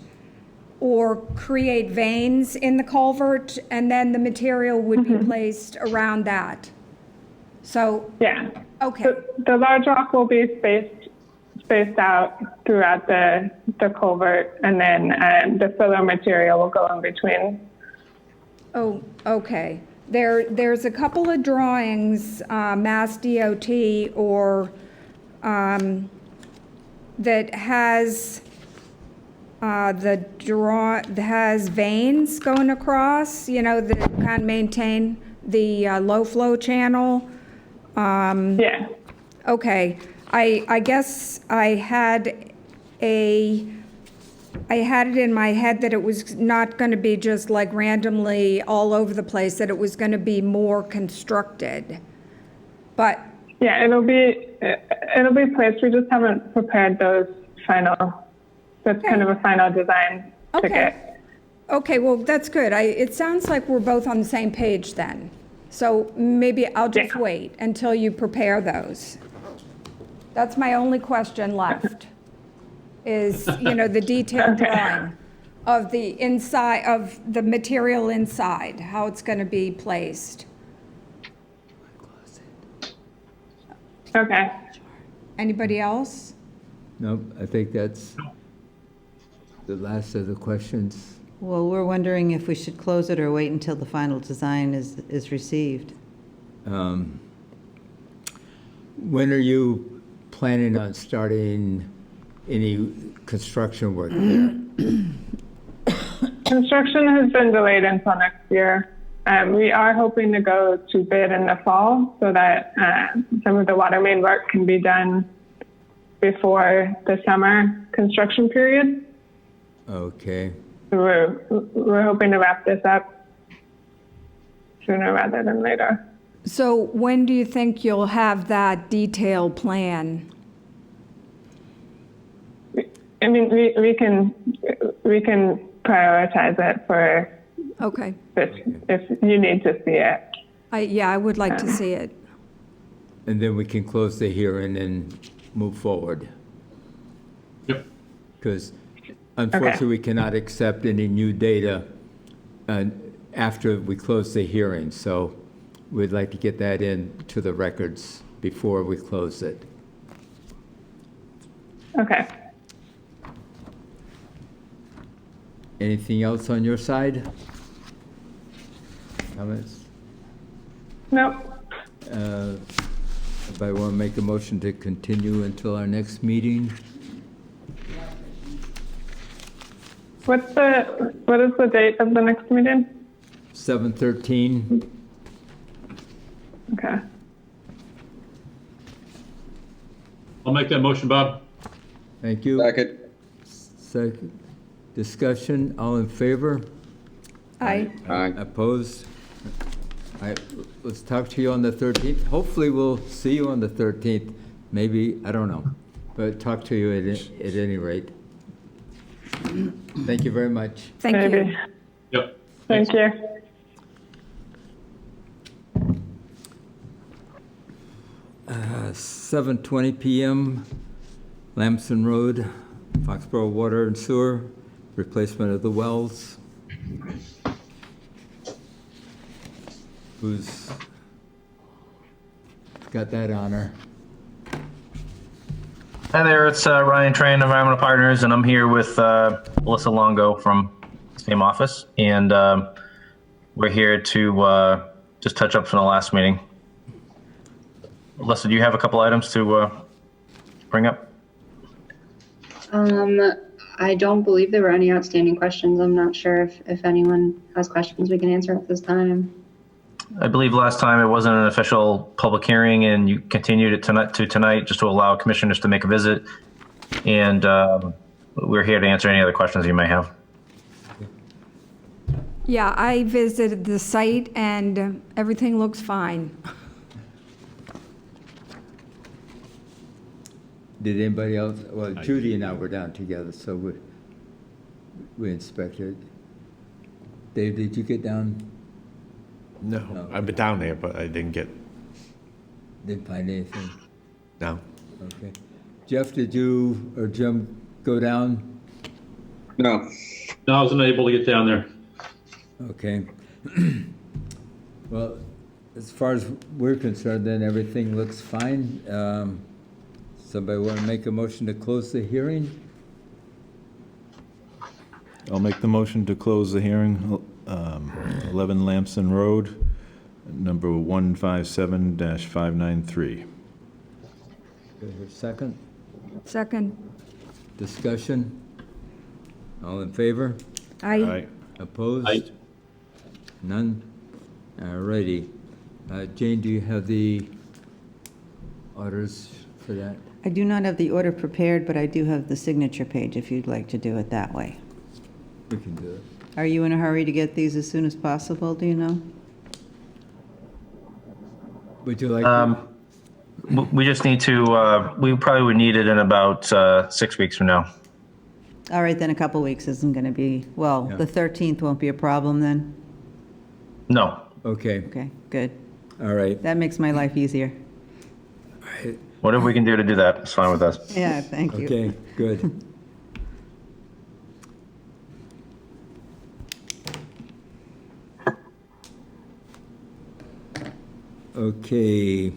or create veins in the culvert, and then the material would be placed around that. So, Yeah. okay, So the large rock will be spaced out throughout the culvert, and then the filler material will go in between. oh, okay. There's a couple of drawings, Mass DOT or, that has has veins going across, that kind of maintain the low flow channel. Yeah. Okay, I guess I had it in my head that it was not going to be just like randomly all over the place, that it was going to be more constructed. But Yeah, it'll be placed. We just haven't prepared those final. That's kind of a final design Okay. ticket. Okay, well, that's good. It sounds like we're both on the same page then. So maybe I'll just Yeah. wait until you prepare those. That's my only question left, is, the detailed Okay. drawing of the inside, of the material inside, how it's going to be placed. Okay. Anybody else? Nope, I think that's the last of the questions. Well, we're wondering if we should close it or wait until the final design is received. When are you planning on starting any construction work there? Construction has been delayed until next year. We are hoping to go to bid in the fall so that some of the water main work can be done before the summer construction period. Okay. We're hoping to wrap this up sooner rather than later. So when do you think you'll have that detailed plan? I mean, we can prioritize it for Okay. if you need to see it. I would like to see it. And then we can close the hearing and move forward. Yep. Because unfortunately, we cannot accept any new data after we close the hearing. So we'd like to get that into the records before we close it. Okay. Anything else on your side? Comments? Nope. If I want to make a motion to continue until our next meeting? What is the date of the next meeting? 7/13. Okay. I'll make that motion, Bob. Thank you. Second. Second. Discussion, all in favor? Aye. Aye. Opposed? Let's talk to you on the 13th. Hopefully, we'll see you on the 13th. Maybe, I don't know. But talk to you at any rate. Thank you very much. Thank you. Maybe. Yep. Thank you. Uh, 7:20 PM, Lamson Road, Foxborough Water and Sewer, replacement of the wells. Who's got that honor? Hi there, it's Ryan Tran, Environmental Partners, and I'm here with Melissa Longo from the same office, and we're here to just touch up from the last meeting. Alyssa, do you have a couple items to bring up? I don't believe there were any outstanding questions. I'm not sure if anyone has questions we can answer at this time. I believe last time it wasn't an official public hearing, and you continued it tonight just to allow commissioners to make a visit. And we're here to answer any other questions you may have. Yeah, I visited the site and everything looks fine. Did anybody else? Well, Judy and I were down together, so we inspected. Dave, did you get down? No, I've been down there, but I didn't Didn't find anything? no. Okay. Jeff, did you or Jim go down? No. No, I wasn't able to get down there. Okay. Well, as far as we're concerned, then everything looks fine. Somebody want to make a motion to close the hearing? I'll make the motion to close the hearing, 11 Lamson Road, number 157-593. Second? Second. Discussion? All in favor? Aye. Opposed? Aye. None? All righty. Jane, do you have the orders for that? I do not have the order prepared, but I do have the signature page if you'd like to do it that way. We can do it. Are you in a hurry to get these as soon as possible, do you know? Would you like to? We just need to, we probably would need it in about 6 weeks from now. All right, then a couple weeks isn't going to be, well, Yeah. the 13th won't be a problem then? No. Okay, Okay, good. all right. That makes my life easier. Whatever we can do to do that, it's fine with us. Yeah, thank you. Okay, good. Okay,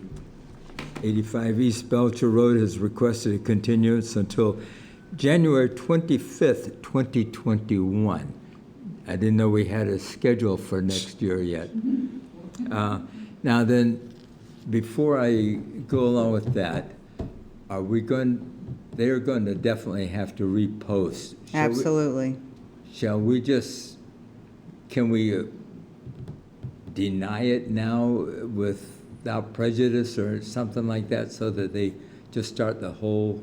85 East Belcher Road has requested a continuance until January 25th, 2021. I didn't know we had a schedule for next year yet. Now then, before I go along with that, are we they're going to definitely have to repost. Absolutely. Shall we just, can we deny it now without prejudice or something like that so that they just start the whole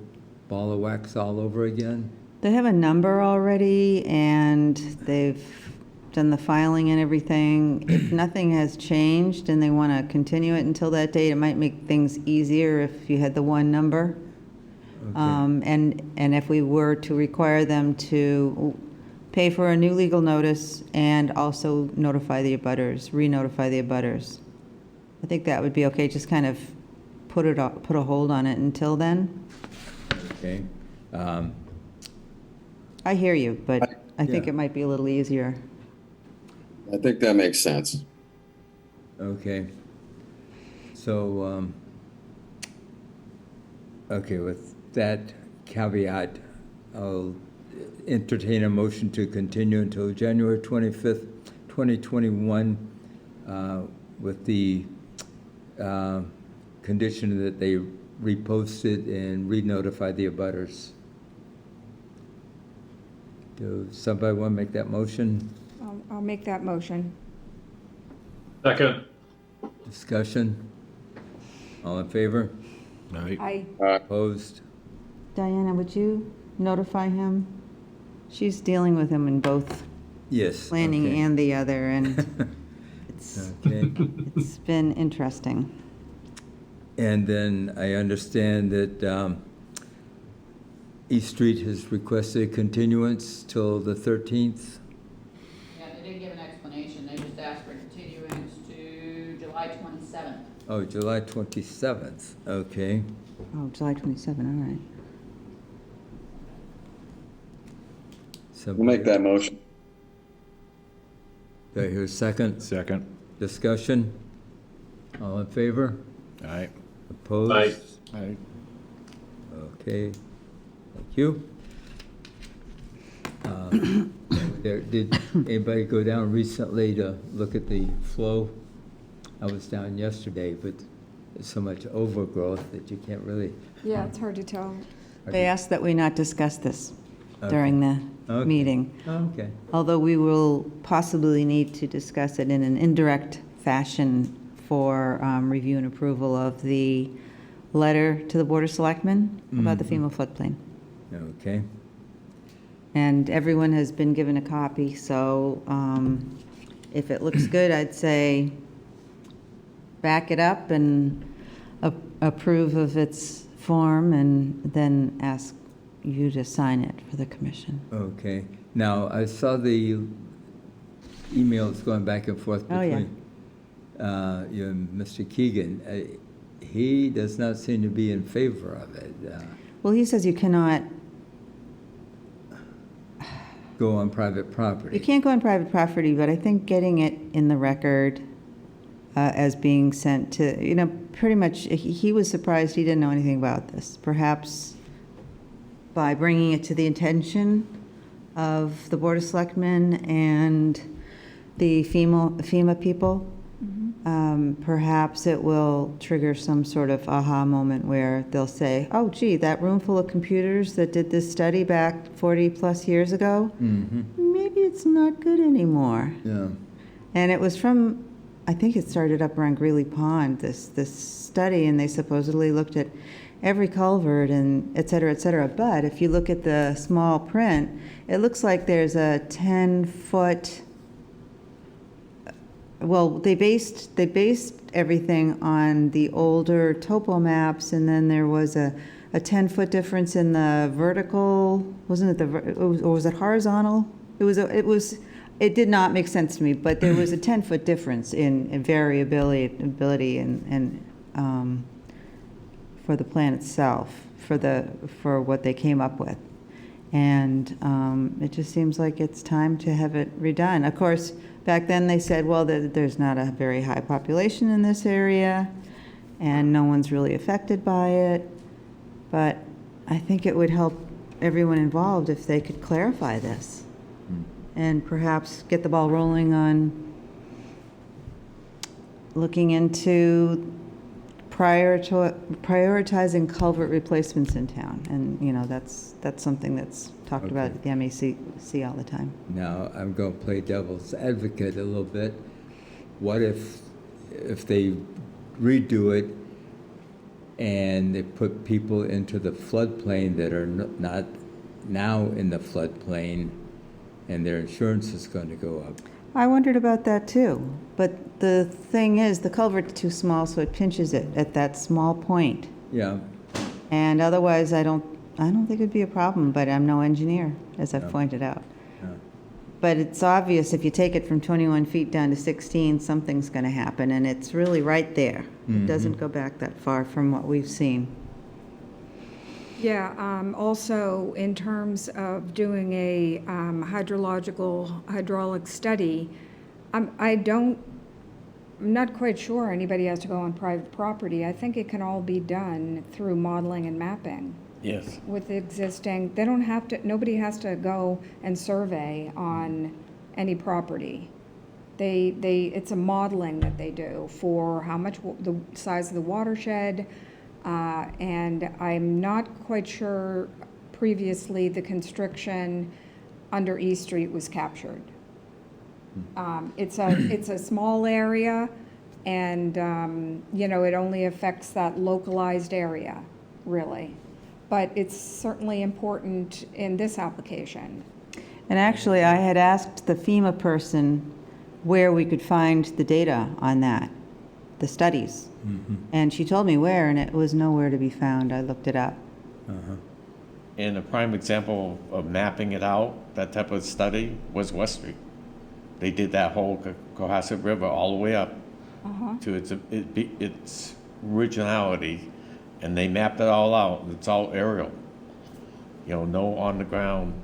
ball of wax all over again? They have a number already, and they've done the filing and everything. If nothing has changed and they want to continue it until that date, it might make things easier if you had the one number. And if we were to require them to pay for a new legal notice and also notify the abutters, re-notify the abutters. I think that would be okay, just kind of put a hold on it until then. Okay. I hear you, but I think Yeah. it might be a little easier. I think that makes sense. Okay. So, okay, with that caveat, I'll entertain a motion to continue until January 25th, 2021, with the condition that they repost it and re-notify the abutters. Does somebody want to make that motion? I'll make that motion. Second. Discussion? All in favor? Aye. Opposed? Diana, would you notify him? She's dealing with him in both Yes. planning okay. and the other, and Okay. it's been interesting. And then I understand that East Street has requested a continuance till the 13th. Yeah, they didn't give an explanation, they just asked for continuance to July 27th. Oh, July 27th, okay. Oh, July 27, all right. We'll make that motion. Do I hear a second? Second. Discussion? All in favor? Aye. Opposed? Aye. Okay, thank you. Did anybody go down recently to look at the flow? I was down yesterday, but so much overgrowth that you can't really. Yeah, it's hard to tell. They asked that we not discuss this during the Okay. meeting, Okay. although we will possibly need to discuss it in an indirect fashion for review and approval of the letter to the Board of Selectmen about the FEMA floodplain. Okay. And everyone has been given a copy, so if it looks good, I'd say back it up and approve of its form, and then ask you to sign it for the commission. Okay. Now, I saw the emails going back and forth Oh, yeah. between you and Mr. Keegan. He does not seem to be in favor of it. Well, he says you cannot, Go on private property. you can't go on private property, but I think getting it in the record as being sent to, pretty much, he was surprised he didn't know anything about this. Perhaps by bringing it to the attention of the Board of Selectmen and the FEMA people, perhaps it will trigger some sort of aha moment where they'll say, oh, gee, that room full of computers that did this study back 40-plus years ago, maybe it's not good anymore. Yeah. And it was from, I think it started up around Greeley Pond, this study, and they supposedly looked at every culvert and et cetera, but if you look at the small print, it looks like there's a 10-foot, well, they based everything on the older topo maps, and then there was a 10-foot difference in the vertical, wasn't it or was it horizontal? It did not make sense to me, but there was a 10-foot difference in variability and for the plan itself, for what they came up with. And it just seems like it's time to have it redone. Of course, back then they said, well, there's not a very high population in this area, and no one's really affected by it. But I think it would help everyone involved if they could clarify this and perhaps get the ball rolling on looking into prioritizing culvert replacements in town. And, that's something that's talked about at the MAC all the time. Now, I'm going to play devil's advocate a little bit. What if they redo it and they put people into the floodplain that are not now in the floodplain, and their insurance is going to go up? I wondered about that too. But the thing is, the culvert's too small, so it pinches it at that small point. Yeah. And otherwise, I don't think it'd be a problem, but I'm no engineer, as I've pointed out. Yeah. But it's obvious if you take it from 21 feet down to 16, something's going to happen, and it's really right there. It doesn't go back that far from what we've seen. Yeah, also in terms of doing a hydraulic study, I'm not quite sure anybody has to go on private property. I think it can all be done through modeling and mapping. Yes. With existing, they don't have to, nobody has to go and survey on any property. It's a modeling that they do for how much, the size of the watershed, and I'm not quite sure previously the constriction under E Street was captured. It's a small area, and, it only affects that localized area, really. But it's certainly important in this application. And actually, I had asked the FEMA person where we could find the data on that, the studies. And she told me where, and it was nowhere to be found. I looked it up. And a prime example of mapping it out, that type of study, was West Street. They did that whole Cohasset River all the way up to its originality, and they mapped it all out. It's all aerial, no on the ground.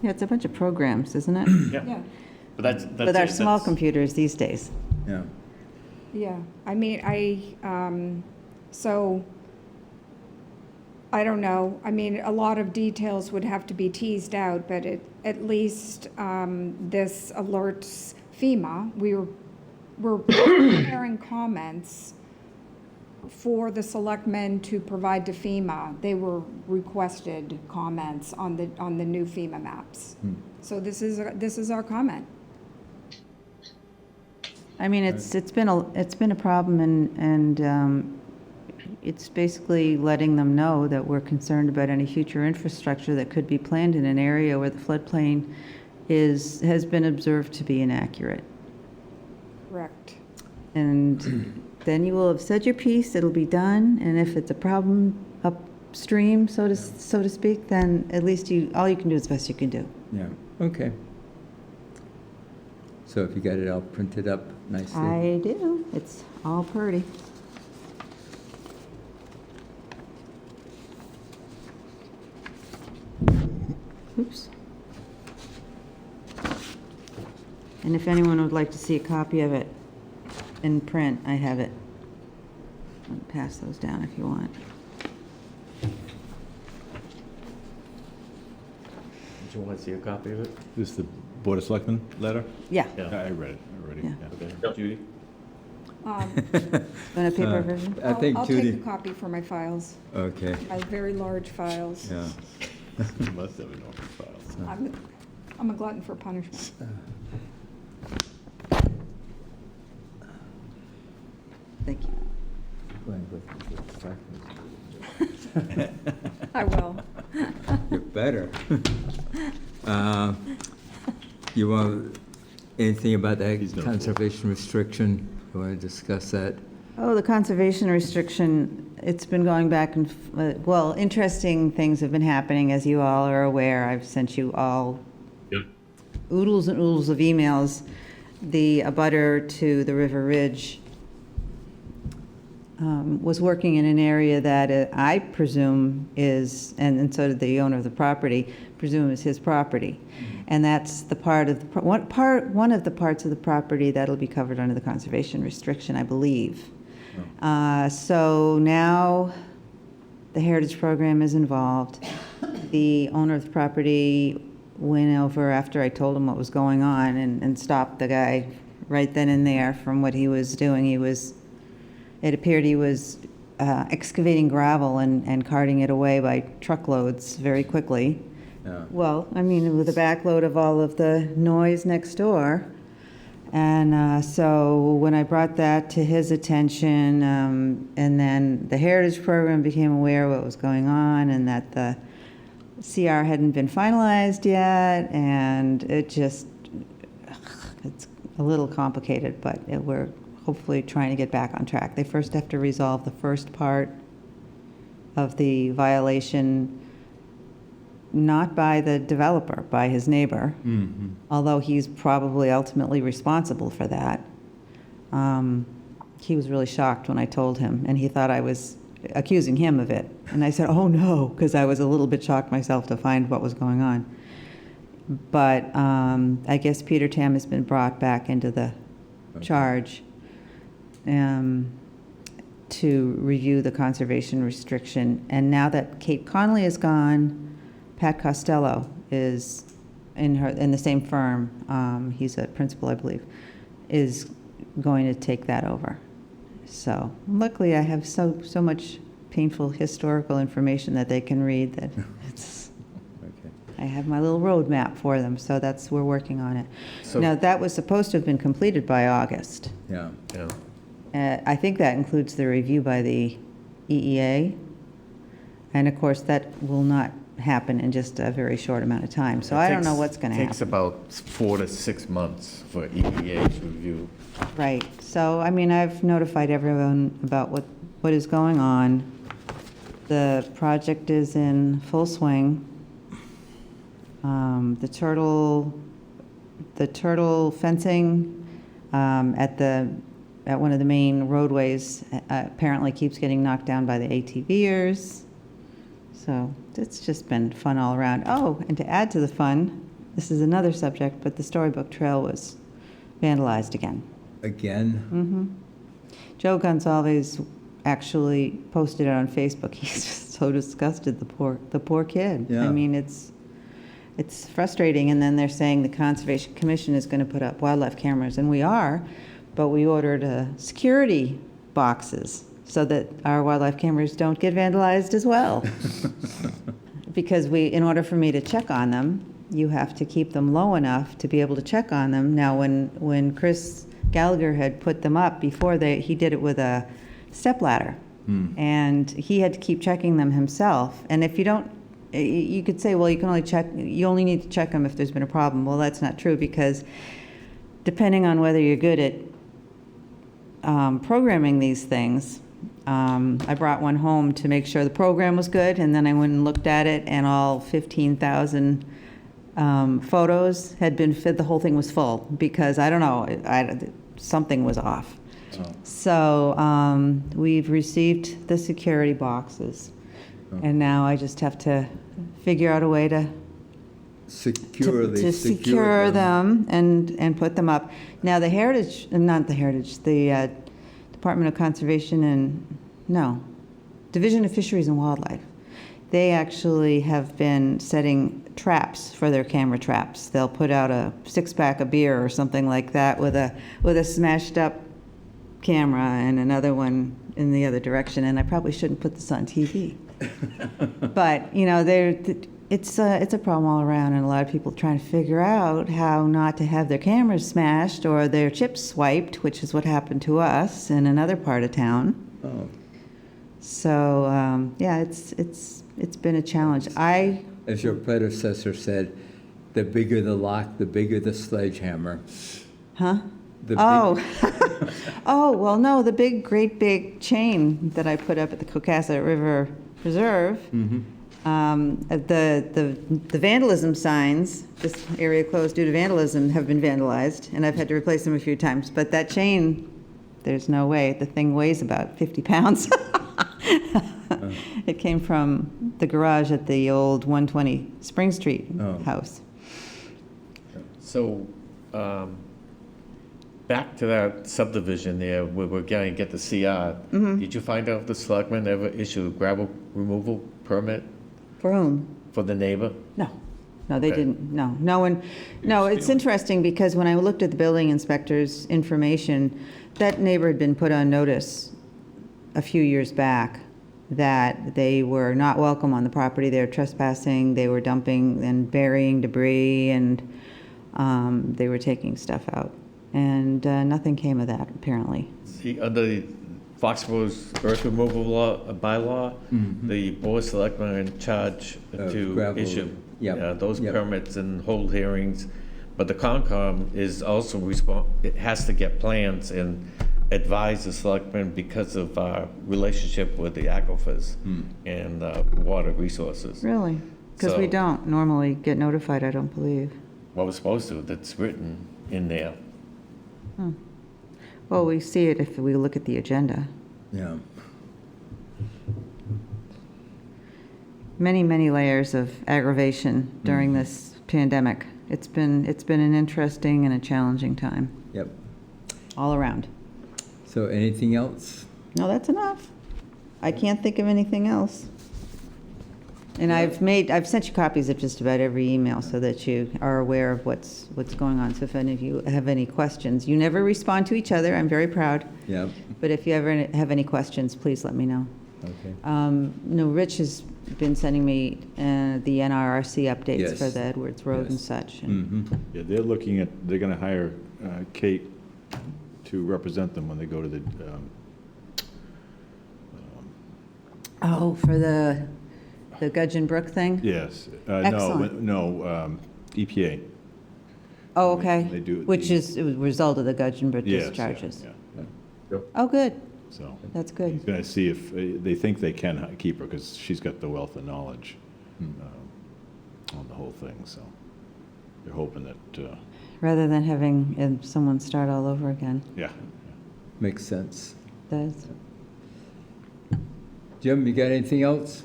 Yeah, it's a bunch of programs, isn't it? Yeah. But that's With our small computers these days. Yeah. Yeah, I mean, so, I don't know. I mean, a lot of details would have to be teased out, but at least this alerts FEMA. We're preparing comments for the selectmen to provide to FEMA. They were requested comments on the new FEMA maps. So this is our comment. I mean, it's been a problem, and it's basically letting them know that we're concerned about any future infrastructure that could be planned in an area where the floodplain has been observed to be inaccurate. Correct. And then you will have said your piece, it'll be done, and if it's a problem upstream, so to speak, then at least all you can do is the best you can do. Yeah, okay. So if you got it all printed up nicely? I do. It's all pretty. Oops. And if anyone would like to see a copy of it in print, I have it. I'll pass those down if you want. Do you want to see a copy of it? This is the Board of Selectmen letter? Yeah. I read it already. Yeah. Okay. Judy? Want a paper version? I think I'll Judy. take a copy for my files, Okay, my very large files. yeah. You must have an open file. I'm a glutton for punishment. Thank you. Go ahead, I will. You're better. You want anything about that He's no conservation restriction? You want to discuss that? Oh, the conservation restriction, it's been going back and, well, interesting things have been happening, as you all are aware. I've sent you all oodles and oodles of emails. The abutter to the River Ridge was working in an area that I presume is, and so did the owner of the property, presume is his property. And that's the part of the, one of the parts of the property that'll be covered under the conservation restriction, I believe. So now the Heritage Program is involved. The owner of the property went over after I told him what was going on and stopped the guy right then and there from what he was doing. It appeared he was excavating gravel and carting it away by truckloads very quickly. Yeah. Well, I mean, with a backload of all of the noise next door. And so when I brought that to his attention, and then the Heritage Program became aware of what was going on and that the CR hadn't been finalized yet, and it's a little complicated, but we're hopefully trying to get back on track. They first have to resolve the first part of the violation, not by the developer, by his neighbor, although he's probably ultimately responsible for that. He was really shocked when I told him, and he thought I was accusing him of it. And I said, oh no, because I was a little bit shocked myself to find what was going on. But I guess Peter Tam has been brought back into the charge to review the conservation restriction. And now that Kate Conley is gone, Pat Costello is in the same firm. He's a principal, I believe, is going to take that over. So luckily, I have so much painful historical information that they can read that it's. Okay. I have my little roadmap for them, so we're working on it. Now that was supposed to have been completed by August. Yeah. I think that includes the review by the EEA, and of course that will not happen in just a very short amount of time. So I don't know what's going to happen. It takes about 4 to 6 months for EEA to review. Right. So, I mean, I've notified everyone about what is going on. The project is in full swing. The turtle fencing at one of the main roadways apparently keeps getting knocked down by the ATVers. So it's just been fun all around. Oh, and to add to the fun, this is another subject, but the Storybook Trail was vandalized again. Again? Joe Gonzalez actually posted it on Facebook. He's just so disgusted, the poor kid. Yeah. I mean, it's frustrating. And then they're saying the Conservation Commission is going to put up wildlife cameras, and we are, but we ordered security boxes so that our wildlife cameras don't get vandalized as well. Because in order for me to check on them, you have to keep them low enough to be able to check on them. Now, when Chris Gallagher had put them up before, he did it with a stepladder. And he had to keep checking them himself. And if you don't, you could say, well, you only need to check them if there's been a problem. Well, that's not true, because depending on whether you're good at programming these things, I brought one home to make sure the program was good, and then I went and looked at it, and all 15,000 photos had been filled. The whole thing was full, because I don't know, something was off. So we've received the security boxes, and now I just have to figure out a way to Securely secure them and put them up. Now, the Department of Conservation Division of Fisheries and Wildlife, they actually have been setting traps for their camera traps. They'll put out a 6-pack of beer or something like that with a smashed up camera and another one in the other direction. And I probably shouldn't put this on TV. But, you know, it's a problem all around, and a lot of people trying to figure out how not to have their cameras smashed or their chips swiped, which is what happened to us in another part of town. Oh. So, yeah, it's been a challenge. As your predecessor said, the bigger the lock, the bigger the sledgehammer. Huh? Oh, well, no, the great big chain that I put up at the Cocasset River Preserve, the vandalism signs, this area closed due to vandalism, have been vandalized, and I've had to replace them a few times. But that chain, there's no way. The thing weighs about 50 pounds. It came from the garage at the old 120 Spring Street house. So, back to that subdivision there, where we're going to get the CR. Did you find out if the selectmen ever issued a gravel removal permit For whom? for the neighbor? No, they Okay. didn't, no one, no, it's interesting, because when I looked at the building inspector's information, that neighbor had been put on notice a few years back that they were not welcome on the property. They were trespassing, they were dumping and burying debris, and they were taking stuff out. And nothing came of that, apparently. See, under the Foxborough's earth removal bylaw, the board of selectmen are in charge to gravel, issue those yep. permits and hold hearings. But the Concom is also it has to get plans and advise the selectmen because of our relationship with the aquifers and water resources. Really? Because we So- don't normally get notified, I don't believe. Well, we're supposed to, that's written in there. Well, we see it if we look at the agenda. Yeah. Many, many layers of aggravation during this pandemic. It's been an interesting and a challenging time, Yep. all around. So anything else? No, that's enough. I can't think of anything else. And I've sent you copies of just about every email so that you are aware of what's going on. So if any of you have any questions, you never respond to each other. I'm very proud. Yep. But if you ever have any questions, please let me know. Okay. No, Rich has been sending me the NRRC updates Yes. for the Edwards Road and Yes. such. And Yeah, they're going to hire Kate to represent them when they go to the, Oh, for the Gudgeon Brook thing? yes. Excellent. No, EPA. Oh, okay. They do Which the- is a result of the Gudgeon Brook Yes, discharges. yeah. Oh, good. So That's he's good. going to see if, they think they can keep her because she's got the wealth of knowledge on the whole thing, so they're hoping that, Rather than having someone start all over again. yeah. Makes sense. Does. Jim, you got anything else?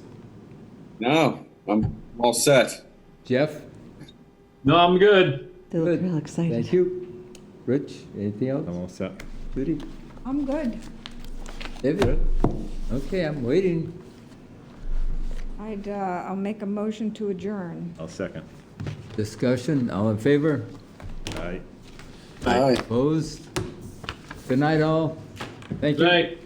No, I'm all set. Jeff? No, I'm good. They look Good. real excited. Thank you. Rich, anything else? I'm all set. Judy? I'm good. David? Okay, I'm waiting. I'll make a motion to adjourn. I'll second. Discussion, all in favor? All right. Aye. Opposed? Good night, all. Thank you. Right.